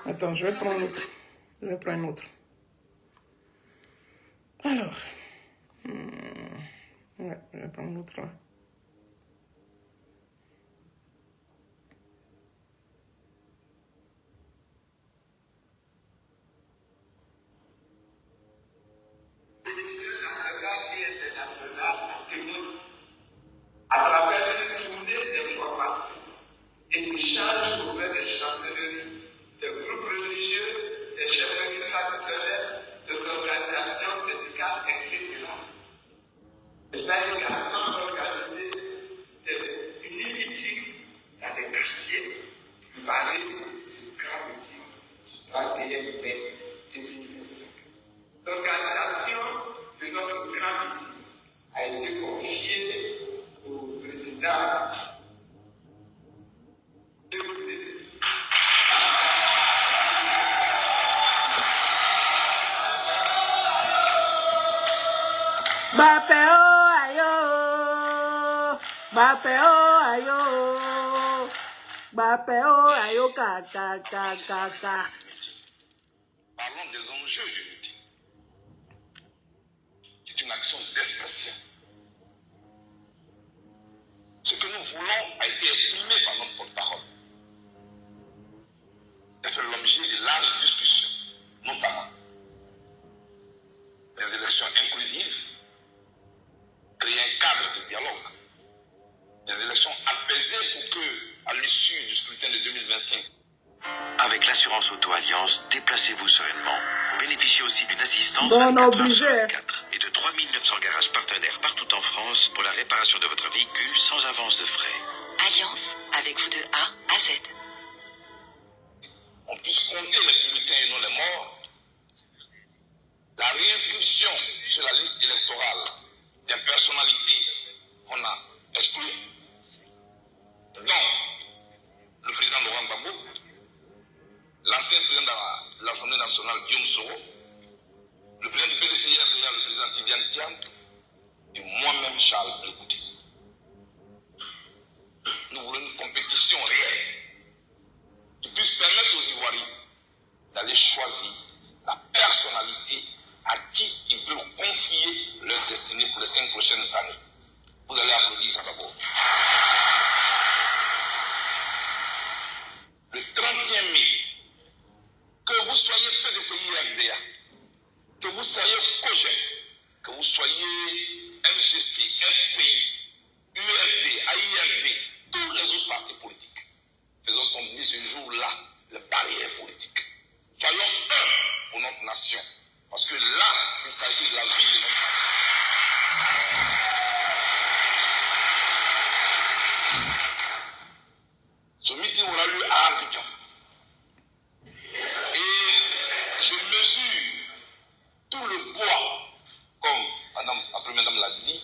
[SPEAKER 1] Attends, je vais prendre l'autre. Je vais prendre un autre. Alors. Ouais. Je vais prendre l'autre là.
[SPEAKER 5] À travers une tournée d'informations et d'échanges auprès des chancelleries, des groupes religieux, des chefs traditionnels, des organisations syndicales, etc. Il a également organisé des mini-meetings dans des quartiers pour parler du grand meeting du 31 mai 2025. L'organisation de notre grand meeting a été confiée au président
[SPEAKER 1] Bapeo ayo, Bapeo ayo, Bapeo ayo kaka.
[SPEAKER 4] Parlons des enjeux du meeting. C'est une action d'expression. Ce que nous voulons a été exprimé par notre porte-parole. Ça fait l'objet de larges discussions, notamment les élections inclusives, créer un cadre de dialogue, des élections apaisées pour que, à l'issue du scrutin de 2025,
[SPEAKER 6] avec l'assurance Auto-Alliance, déplacez-vous sereinement. Bénéficiez aussi d'une assistance
[SPEAKER 1] Bon,
[SPEAKER 6] 24 heures
[SPEAKER 1] obligé.
[SPEAKER 6] sur 24 et de 3900 garages partenaires partout en France pour la réparation de votre véhicule sans avance de frais.
[SPEAKER 7] Alliance, avec vous de A à Z.
[SPEAKER 4] on puisse compter les bulletins et non les morts. La réinscription sur la liste électorale des personnalités qu'on a exclues, dont le président Laurent Gbagbo, l'ancien président de l'Assemblée nationale Guillaume Soro, le président du PDCIR, le président Tidiane Thiam, et moi-même Charles Blégouté. Nous voulons une compétition réelle qui puisse permettre aux Ivoiriens d'aller choisir la personnalité à qui ils veulent confier leur destinée pour les 5 prochaines années. Vous allez applaudir ça d'abord. Le 31 mai, que vous soyez PDCI-RDA, que vous soyez COGEP, que vous soyez MGC, FPI, URD, AIRD, tous les autres partis politiques, faisons tomber ce jour-là les barrières politiques. Soyons un pour notre nation, parce que là, il s'agit de la vie de notre nation. Ce meeting aura lieu à Abidjan. Et je mesure tout le poids, comme la première dame l'a dit,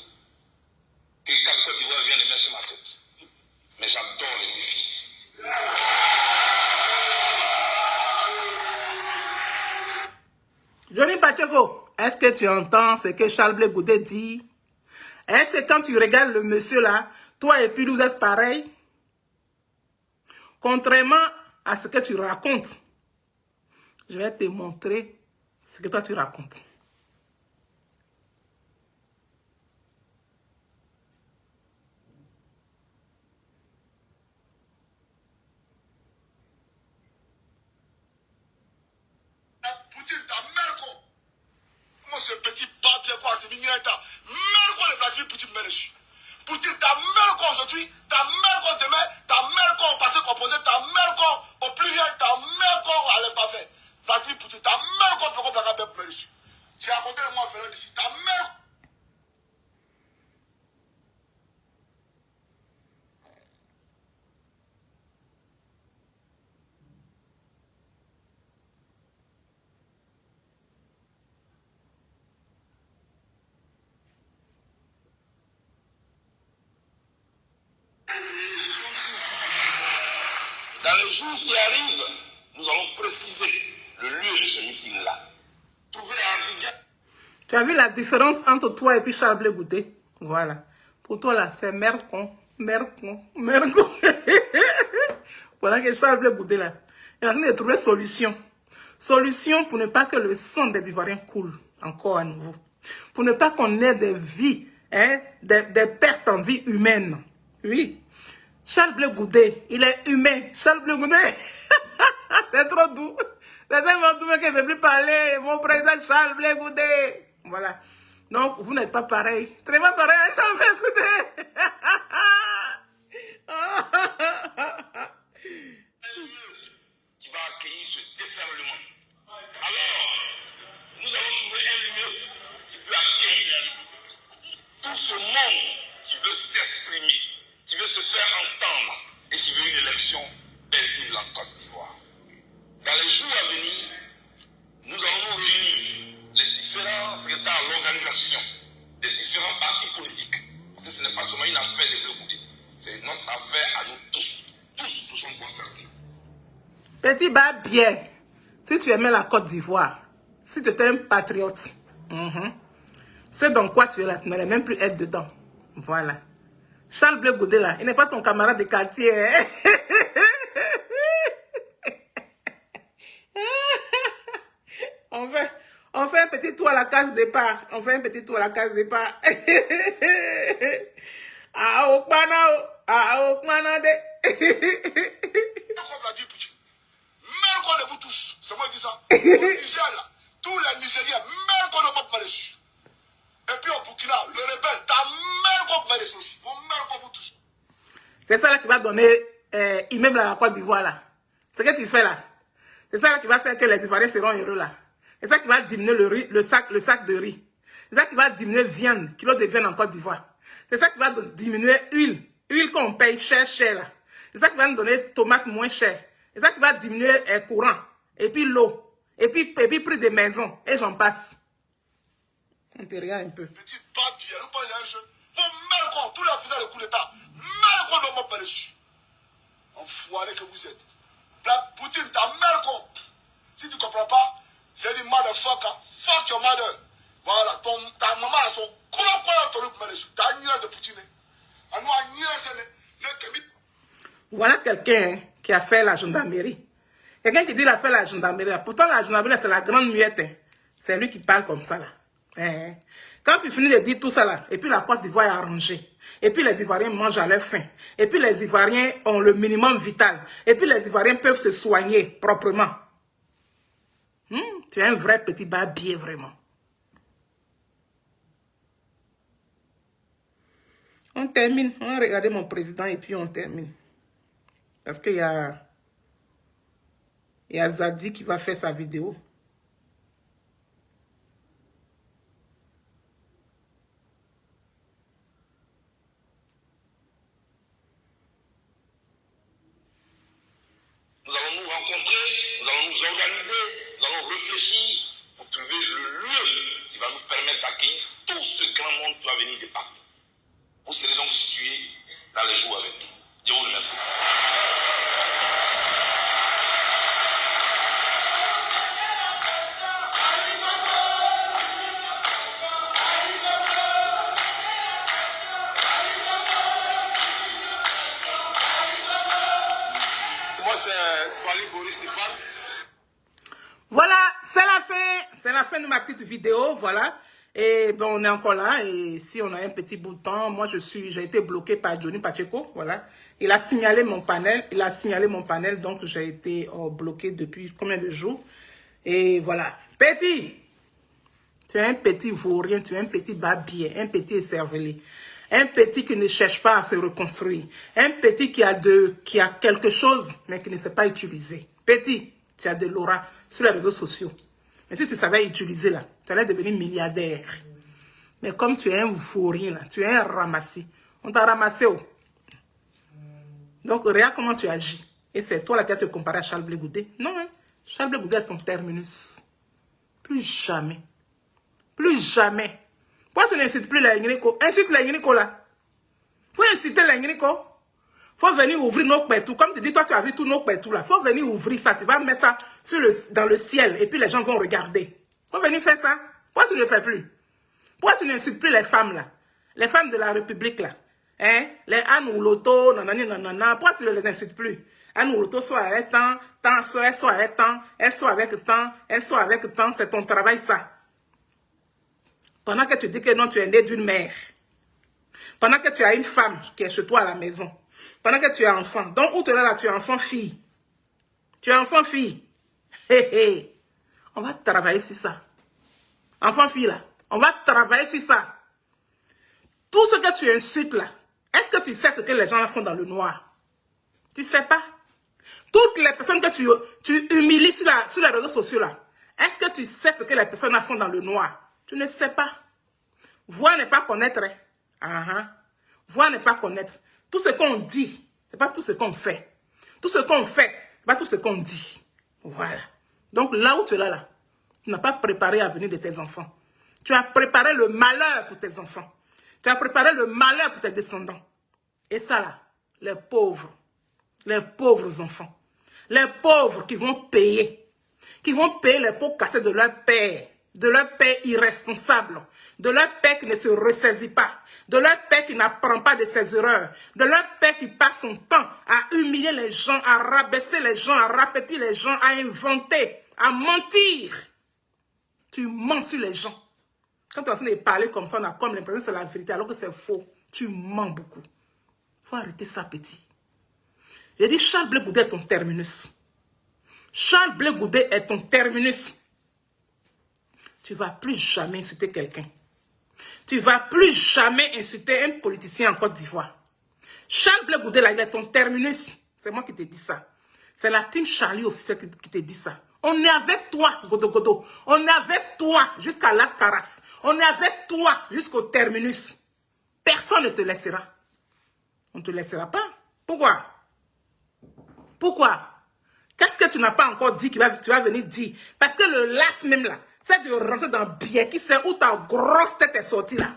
[SPEAKER 4] que quand Côte d'Ivoire vient de mettre sur ma tête. Mais j'adore les défis.
[SPEAKER 1] Johnny Pacheco, est-ce que tu entends ce que Charles Blégouté dit? Est-ce que quand tu regardes le monsieur là, toi et puis vous êtes pareil? Contrairement à ce que tu racontes, je vais te montrer ce que toi tu racontes.
[SPEAKER 4] Poutine, ta mère, quoi. Moi, ce petit papier, quoi, c'est mignon, ta mère, quoi, les Vladimir Poutine me dessus. Poutine, ta mère, quoi, aujourd'hui, ta mère, quoi, demain, ta mère, quoi, au passé, composé, ta mère, quoi, au pluriel, ta mère, quoi, à l'imparfait. Vladimir Poutine, ta mère, quoi, pourquoi pas bien me dessus. J'ai raconté le moi, Fernand, ici, ta mère. Dans les jours qui arrivent, nous allons préciser le lieu de ce meeting-là. Trouver un Abidjan.
[SPEAKER 1] Tu as vu la différence entre toi et puis Charles Blégouté? Voilà. Pour toi là, c'est merde con. Voilà que Charles Blégouté là, il a de trouver solution. Solution pour ne pas que le sang des Ivoiriens coule encore à nouveau. Pour ne pas qu'on ait des vies hein, des pertes en vie humaine. Oui. Charles Blé Goudé, il est humain. Charles Blé Goudé, c'est trop doux. C'est tellement doux qu'il ne veut plus parler. Mon président Charles Blé Goudé. Voilà. Donc, vous n'êtes pas pareil. Très pas pareil à Charles Blé Goudé.
[SPEAKER 4] Qui va accueillir ce déferlement. Alors, nous allons trouver un lieu qui peut accueillir tout ce monde qui veut s'exprimer, qui veut se faire entendre et qui veut une élection paisible en Côte d'Ivoire. Dans les jours à venir, nous allons nous réunir les différents secrétaires à l'organisation des différents partis politiques. Parce que ce n'est pas seulement une affaire de Blé Goudé, c'est notre affaire à nous tous. Tous, nous sommes concernés.
[SPEAKER 1] Petit bas bien, si tu aimais la Côte d'Ivoire, si tu étais un patriote, ce dans quoi tu es là, tu n'allais même plus être dedans. Voilà. Charles Blé Goudé là, il n'est pas ton camarade de quartier. Hein? on fait un petit tour à la case départ. On fait un petit tour à la case départ.
[SPEAKER 4] Comme l'a dit Poutine, même qu'on de vous tous, c'est moi qui dis ça. Au Niger là, tous les Nigériens, même qu'on ne peut pas dessus. Et puis au Burkina, le rebelle, t'as même qu'on peut dessus aussi. Même qu'on vous tous.
[SPEAKER 1] C'est ça là qui va donner immeuble à la Côte d'Ivoire là. Ce que tu fais là. C'est ça là qui va faire que les Ivoiriens seront heureux là. C'est ça qui va diminuer le riz, le sac de riz. C'est ça qui va diminuer viande, kilo de viande en Côte d'Ivoire. C'est ça qui va diminuer huile. Huile qu'on paye cher là. C'est ça qui va nous donner tomates moins chères. C'est ça qui va diminuer courant. Et puis l'eau. Et puis prix des maisons. Et j'en passe. On te regarde un peu.
[SPEAKER 4] Petit papier, nous pas y a un jeu. Faut même qu'on, tous les officiers de coup d'État, même qu'on ne m'a pas dessus. Enfoiré que vous êtes. Poutine, ta mère con. Si tu ne comprends pas, c'est du motherfucker. Fuck your mother. Voilà, ta maman a son gros quoi pour me dessus. T'as une de Poutine. À nous, à une
[SPEAKER 1] Voilà quelqu'un qui a fait la gendarmerie. Quelqu'un qui dit qu'il a fait la gendarmerie. Pourtant, la gendarmerie, c'est la grande muette. Hein. C'est lui qui parle comme ça là. Hein. Quand tu finis de dire tout ça là, et puis la Côte d'Ivoire est arrangée, et puis les Ivoiriens mangent à leur faim, et puis les Ivoiriens ont le minimum vital, et puis les Ivoiriens peuvent se soigner proprement. Tu es un vrai petit barbier vraiment. On termine. On va regarder mon président et puis on termine. Parce qu'il y a Zadi qui va faire sa vidéo.
[SPEAKER 4] Nous allons nous rencontrer, nous allons nous organiser, nous allons réfléchir pour trouver le lieu qui va nous permettre d'accueillir tout ce grand monde qui va venir de partout. Vous serez donc situés dans les jours à venir. Je vous remercie. Moi, c'est Wally Boris Stéphane.
[SPEAKER 1] Voilà, c'est la fin de ma petite vidéo, voilà. Et bon, on est encore là, et si on a un petit bout de temps, moi j'ai été bloqué par Johnny Pacheco, voilà. Il a signalé mon panel, donc j'ai été bloqué depuis combien de jours. Et voilà. Petit, tu es un petit vaurien, tu es un petit barbier, un petit écervelé. Un petit qui ne cherche pas à se reconstruire. Un petit qui a quelque chose, mais qui ne sait pas utiliser. Petit, tu as de l'aura sur les réseaux sociaux. Mais si tu savais utiliser là, tu allais devenir milliardaire. Mais comme tu es un vaurien là, tu es un ramassé. On t'a ramassé. Oh. Donc regarde comment tu agis. Et c'est toi là qui as te comparé à Charles Blé Goudé. Non, hein? Charles Blé Goudé est ton terminus. Plus jamais. Plus jamais. Pourquoi tu n'insultes plus les Ngrico? Insulte les Ngrico là. Faut insulter les Ngrico. Faut venir ouvrir nos pétous. Comme tu dis, toi tu as vu tous nos pétous là. Faut venir ouvrir ça. Tu vas mettre ça dans le ciel. Et puis les gens vont regarder. Faut venir faire ça. Pourquoi tu ne le fais plus? Pourquoi tu n'insultes plus les femmes là? Les femmes de la République là. Hein? Les Anne Ouloto, nanani, nanana. Pourquoi tu ne les insultes plus? Anne Ouloto soit avec temps, elle soit avec temps, elle soit avec temps, elle soit avec temps. C'est ton travail ça. Pendant que tu dis que non, tu es né d'une mère. Pendant que tu as une femme qui est chez toi à la maison. Pendant que tu es enfant. Donc, où tu es là, tu es enfant-fille. Tu es enfant-fille. On va travailler sur ça. Enfant-fille, là. On va travailler sur ça. Tout ce que tu insultes, là. Est-ce que tu sais ce que les gens font dans le noir? Tu sais pas? Toutes les personnes que tu humilies sur les réseaux sociaux, là. Est-ce que tu sais ce que les personnes font dans le noir? Tu ne sais pas. Voir n'est pas connaître. Voir n'est pas connaître. Tout ce qu'on dit, ce n'est pas tout ce qu'on fait. Tout ce qu'on fait, ce n'est pas tout ce qu'on dit. Voilà. Donc là où tu es là, tu n'as pas préparé l'avenir de tes enfants. Tu as préparé le malheur pour tes enfants. Tu as préparé le malheur pour tes descendants. Et ça là, les pauvres enfants, les pauvres qui vont payer les pots cassés de leur père irresponsable, de leur père qui ne se ressaisit pas, de leur père qui n'apprend pas de ses erreurs, de leur père qui passe son temps à humilier les gens, à rabaisser les gens, à rapetir les gens, à inventer, à mentir. Tu mens sur les gens. Quand tu es en train de parler comme ça, on a comme l'impression que c'est la vérité, alors que c'est faux. Tu mens beaucoup. Il faut arrêter ça, petit. J'ai dit, Charles Blé Goudé est ton terminus. Charles Blé Goudé est ton terminus. Tu ne vas plus jamais insulter quelqu'un. Tu ne vas plus jamais insulter un politicien en Côte d'Ivoire. Charles Blé Goudé, là, il est ton terminus. C'est moi qui te dis ça. C'est la team Charlie officielle qui te dit ça. On est avec toi, Godo Godo. On est avec toi jusqu'à Las Caras. On est avec toi jusqu'au terminus. Personne ne te laissera. On ne te laissera pas. Pourquoi? Pourquoi? Qu'est-ce que tu n'as pas encore dit que tu vas venir dire? Parce que le last même là, c'est de rentrer dans bien qui sait où ta grosse tête est sortie là.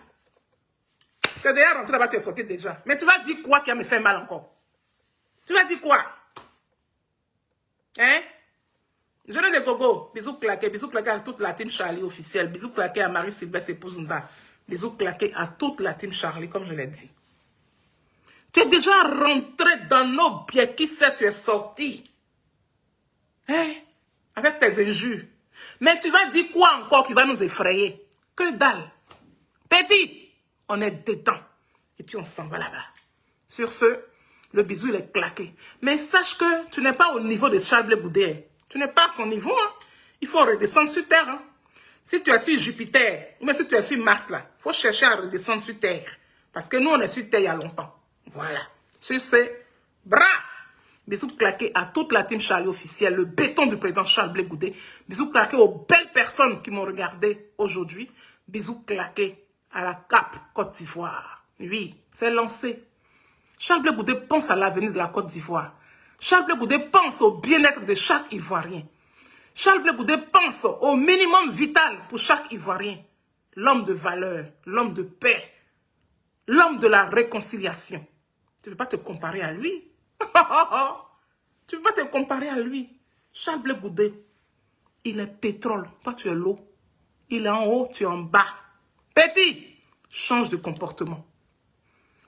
[SPEAKER 1] Tu es déjà rentré là-bas, tu es sorti déjà. Mais tu vas dire quoi qui a me fait mal encore? Tu vas dire quoi? Hein? Jeune de Gogo, bisous claqués à toute la team Charlie officielle, bisous claqués à Marie-Sylvestre Épousunda, bisous claqués à toute la team Charlie, comme je l'ai dit. Tu es déjà rentré dans nos biens, qui sait tu es sorti? Hein? Avec tes injures. Mais tu vas dire quoi encore qui va nous effrayer? Que dalle. Petit, on est dedans. Et puis on s'en va là-bas. Sur ce, le bisou il est claqué. Mais sache que tu n'es pas au niveau de Charles Blé Goudé. Tu n'es pas à son niveau. Hein. Il faut redescendre sur terre. Hein. Si tu es sur Jupiter, ou même si tu es sur Mars, là, il faut chercher à redescendre sur terre. Parce que nous, on est sur terre il y a longtemps. Voilà. Sur ce, bras. Bisous claqués à toute la team Charlie officielle, le béton du président Charles Blé Goudé. Bisous claqués aux belles personnes qui m'ont regardé aujourd'hui. Bisous claqués à la CAP Côte d'Ivoire. Oui, c'est lancé. Charles Blé Goudé pense à l'avenir de la Côte d'Ivoire. Charles Blé Goudé pense au bien-être de chaque Ivoirien. Charles Blé Goudé pense au minimum vital pour chaque Ivoirien. L'homme de valeur, l'homme de paix, l'homme de la réconciliation. Tu ne peux pas te comparer à lui. Tu ne peux pas te comparer à lui. Charles Blé Goudé, il est pétrole, toi tu es l'eau. Il est en haut, tu es en bas. Petit, change de comportement.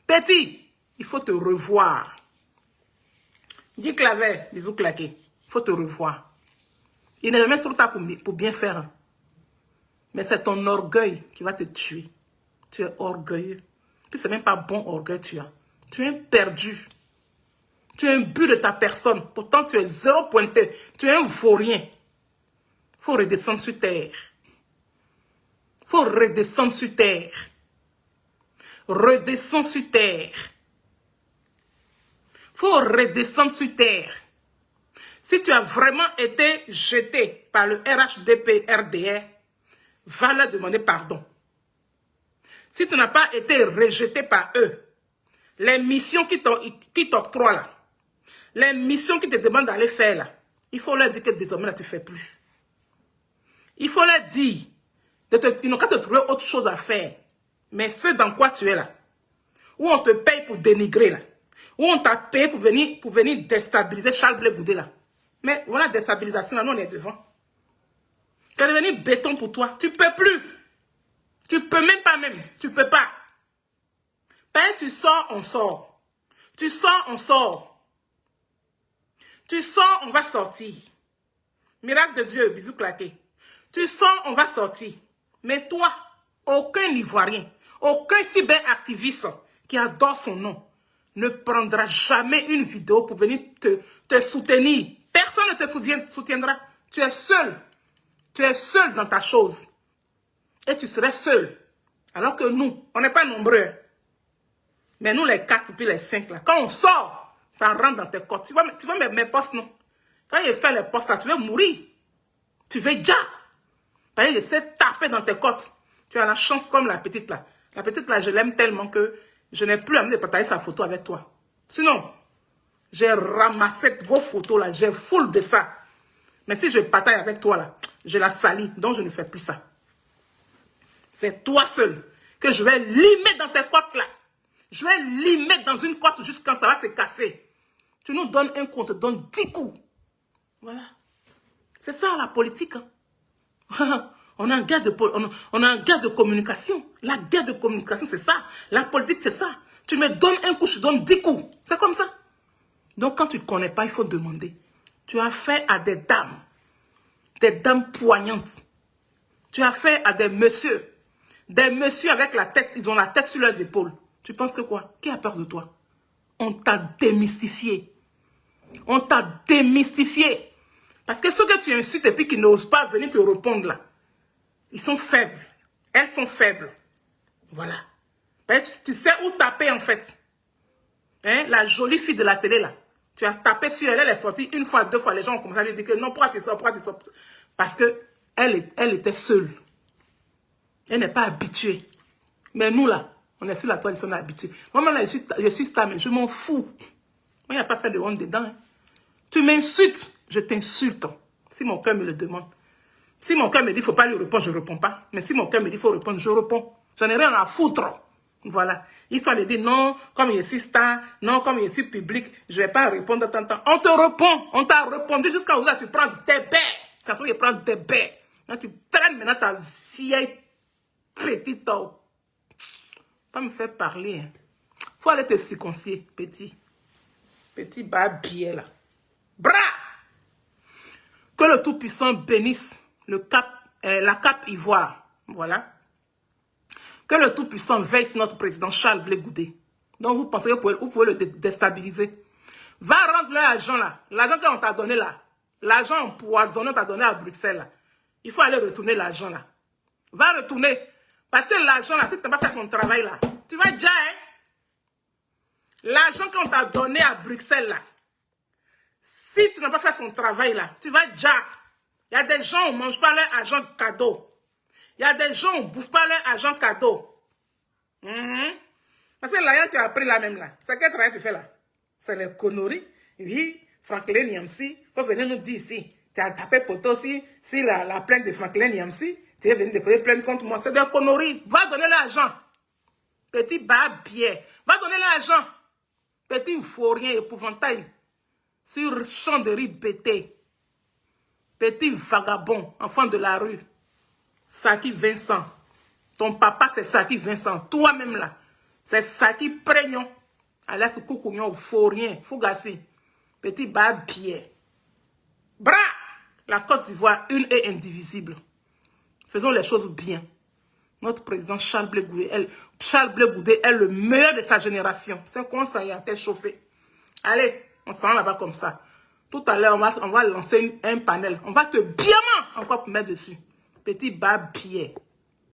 [SPEAKER 1] Petit, il faut te revoir. Dis Clavet, bisous claqués. Il faut te revoir. Il n'est jamais trop tard pour bien faire. Mais c'est ton orgueil qui va te tuer. Tu es orgueilleux. Puis c'est même pas bon orgueil tu as. Tu es un perdu. Tu es un but de ta personne. Pourtant, tu es zéro pointé. Tu es un vaurien. Il faut redescendre sur terre. Il faut redescendre sur terre. Redescends sur terre. Il faut redescendre sur terre. Si tu as vraiment été jeté par le RHDP-RDR, va leur demander pardon. Si tu n'as pas été rejeté par eux, les missions qui t'octroient là, les missions qui te demandent d'aller faire là, il faut leur dire que désormais là tu ne fais plus. Il faut leur dire, ils n'ont qu'à te trouver autre chose à faire. Mais c'est dans quoi tu es là, où on te paye pour dénigrer là, où on t'a payé pour venir déstabiliser Charles Blé Goudé là. Mais voilà, déstabilisation là, nous on est devant. C'est devenu béton pour toi. Tu ne peux plus. Tu ne peux même pas même. Tu ne peux pas. Ben, tu sors, on sort. Tu sors, on sort. Tu sors, on va sortir. Miracle de Dieu, bisous claqués. Tu sors, on va sortir. Mais toi, aucun Ivoirien, aucun cyberactiviste qui adore son nom, ne prendra jamais une vidéo pour venir te soutenir. Personne ne te soutiendra. Tu es seul. Tu es seul dans ta chose. Et tu serais seul. Alors que nous, on n'est pas nombreux. Mais nous, les 4 puis les 5, là, quand on sort, ça rentre dans tes côtes. Tu vois mes postes, non? Quand il fait les postes, là, tu veux mourir. Tu veux déjà. Parce qu'il essaie de taper dans tes côtes. Tu as la chance comme la petite, là. La petite, là, je l'aime tellement que je n'ai plus envie de partager sa photo avec toi. Sinon, j'ai ramassé vos photos, là. J'ai full de ça. Mais si je partage avec toi, là, je la salis. Donc, je ne fais plus ça. C'est toi seul que je vais limer dans tes côtes, là. Je vais limer dans une côte jusqu'à quand ça va se casser. Tu nous donnes un coup, on te donne 10 coups. Voilà. C'est ça, la politique. Hein. On a un guerre de communication. La guerre de communication, c'est ça. La politique, c'est ça. Tu me donnes un coup, je te donne 10 coups. C'est comme ça. Donc, quand tu ne connais pas, il faut demander. Tu as affaire à des dames poignantes. Tu as affaire à des messieurs avec la tête, ils ont la tête sur leurs épaules. Tu penses que quoi? Qui a peur de toi? On t'a démystifié. On t'a démystifié. Parce que ceux que tu insultes et puis qui n'osent pas venir te répondre là, ils sont faibles. Elles sont faibles. Voilà. Tu sais où taper en fait. Hein? La jolie fille de la télé là. Tu as tapé sur elle, elle est sortie une fois, 2 fois. Les gens ont commencé à lui dire que non, pourquoi tu sors? Parce qu'elle était seule. Elle n'est pas habituée. Mais nous là, on est sur la toile, ils sont habitués. Moi, là, je suis star, mais je m'en fous. Moi, il n'y a pas fait de honte dedans. Hein. Tu m'insultes, je t'insulte. Si mon cœur me le demande. Si mon cœur me dit qu'il ne faut pas lui répondre, je ne réponds pas. Mais si mon cœur me dit qu'il faut répondre, je réponds. J'en ai rien à foutre. Voilà. Histoire de dire non, comme je suis star, non, comme je suis public, je ne vais pas répondre de temps en temps. On te répond. On t'a répondu jusqu'à où là, tu prends des baies. Tu as prends des baies. Là, tu traînes maintenant ta vieille petite. Pas me faire parler. Hein. Faut aller te circoncier, petit. Petit babier là. Bra! Que le Tout-Puissant bénisse la Cape Ivoire. Voilà. Que le Tout-Puissant veille sur notre président Charles Blé Goudé. Donc vous pensez que vous pouvez le déstabiliser. Va rendre l'argent là. L'argent qu'on t'a donné là. L'argent empoisonné qu'on t'a donné à Bruxelles là. Il faut aller retourner l'argent là. Va retourner. Parce que l'argent là, si tu n'as pas fait son travail là, tu vas déjà, hein. L'argent qu'on t'a donné à Bruxelles là. Si tu n'as pas fait son travail là, tu vas déjà. Il y a des gens qui ne mangent pas leur argent cadeau. Il y a des gens qui ne bouffent pas leur argent cadeau. Parce que l'argent tu as pris là même là. C'est quel travail tu fais là? C'est les conneries. Oui, Franklin Niamsi, il faut venir nous dire ici. Tu as tapé poteau aussi, si la plainte de Franklin Niamsi, tu es venu déposer plainte contre moi. C'est des conneries. Va donner l'argent. Petit babier. Va donner l'argent. Petit vaurien épouvantail. Sur champ de riz bêté. Petit vagabond, enfant de la rue. Saki Vincent. Ton papa, c'est Saki Vincent. Toi-même là, c'est Saki Prégnon. Alias Koukounion, vaurien, Fougassi. Petit babier. Bra! La Côte d'Ivoire, une et indivisible. Faisons les choses bien. Notre président Charles Blé Goudé est le meilleur de sa génération. C'est comme ça, il a été chauffé. Allez, on s'en va là-bas comme ça. Tout à l'heure, on va lancer un panel. On va te bien encore mettre dessus. Petit babier.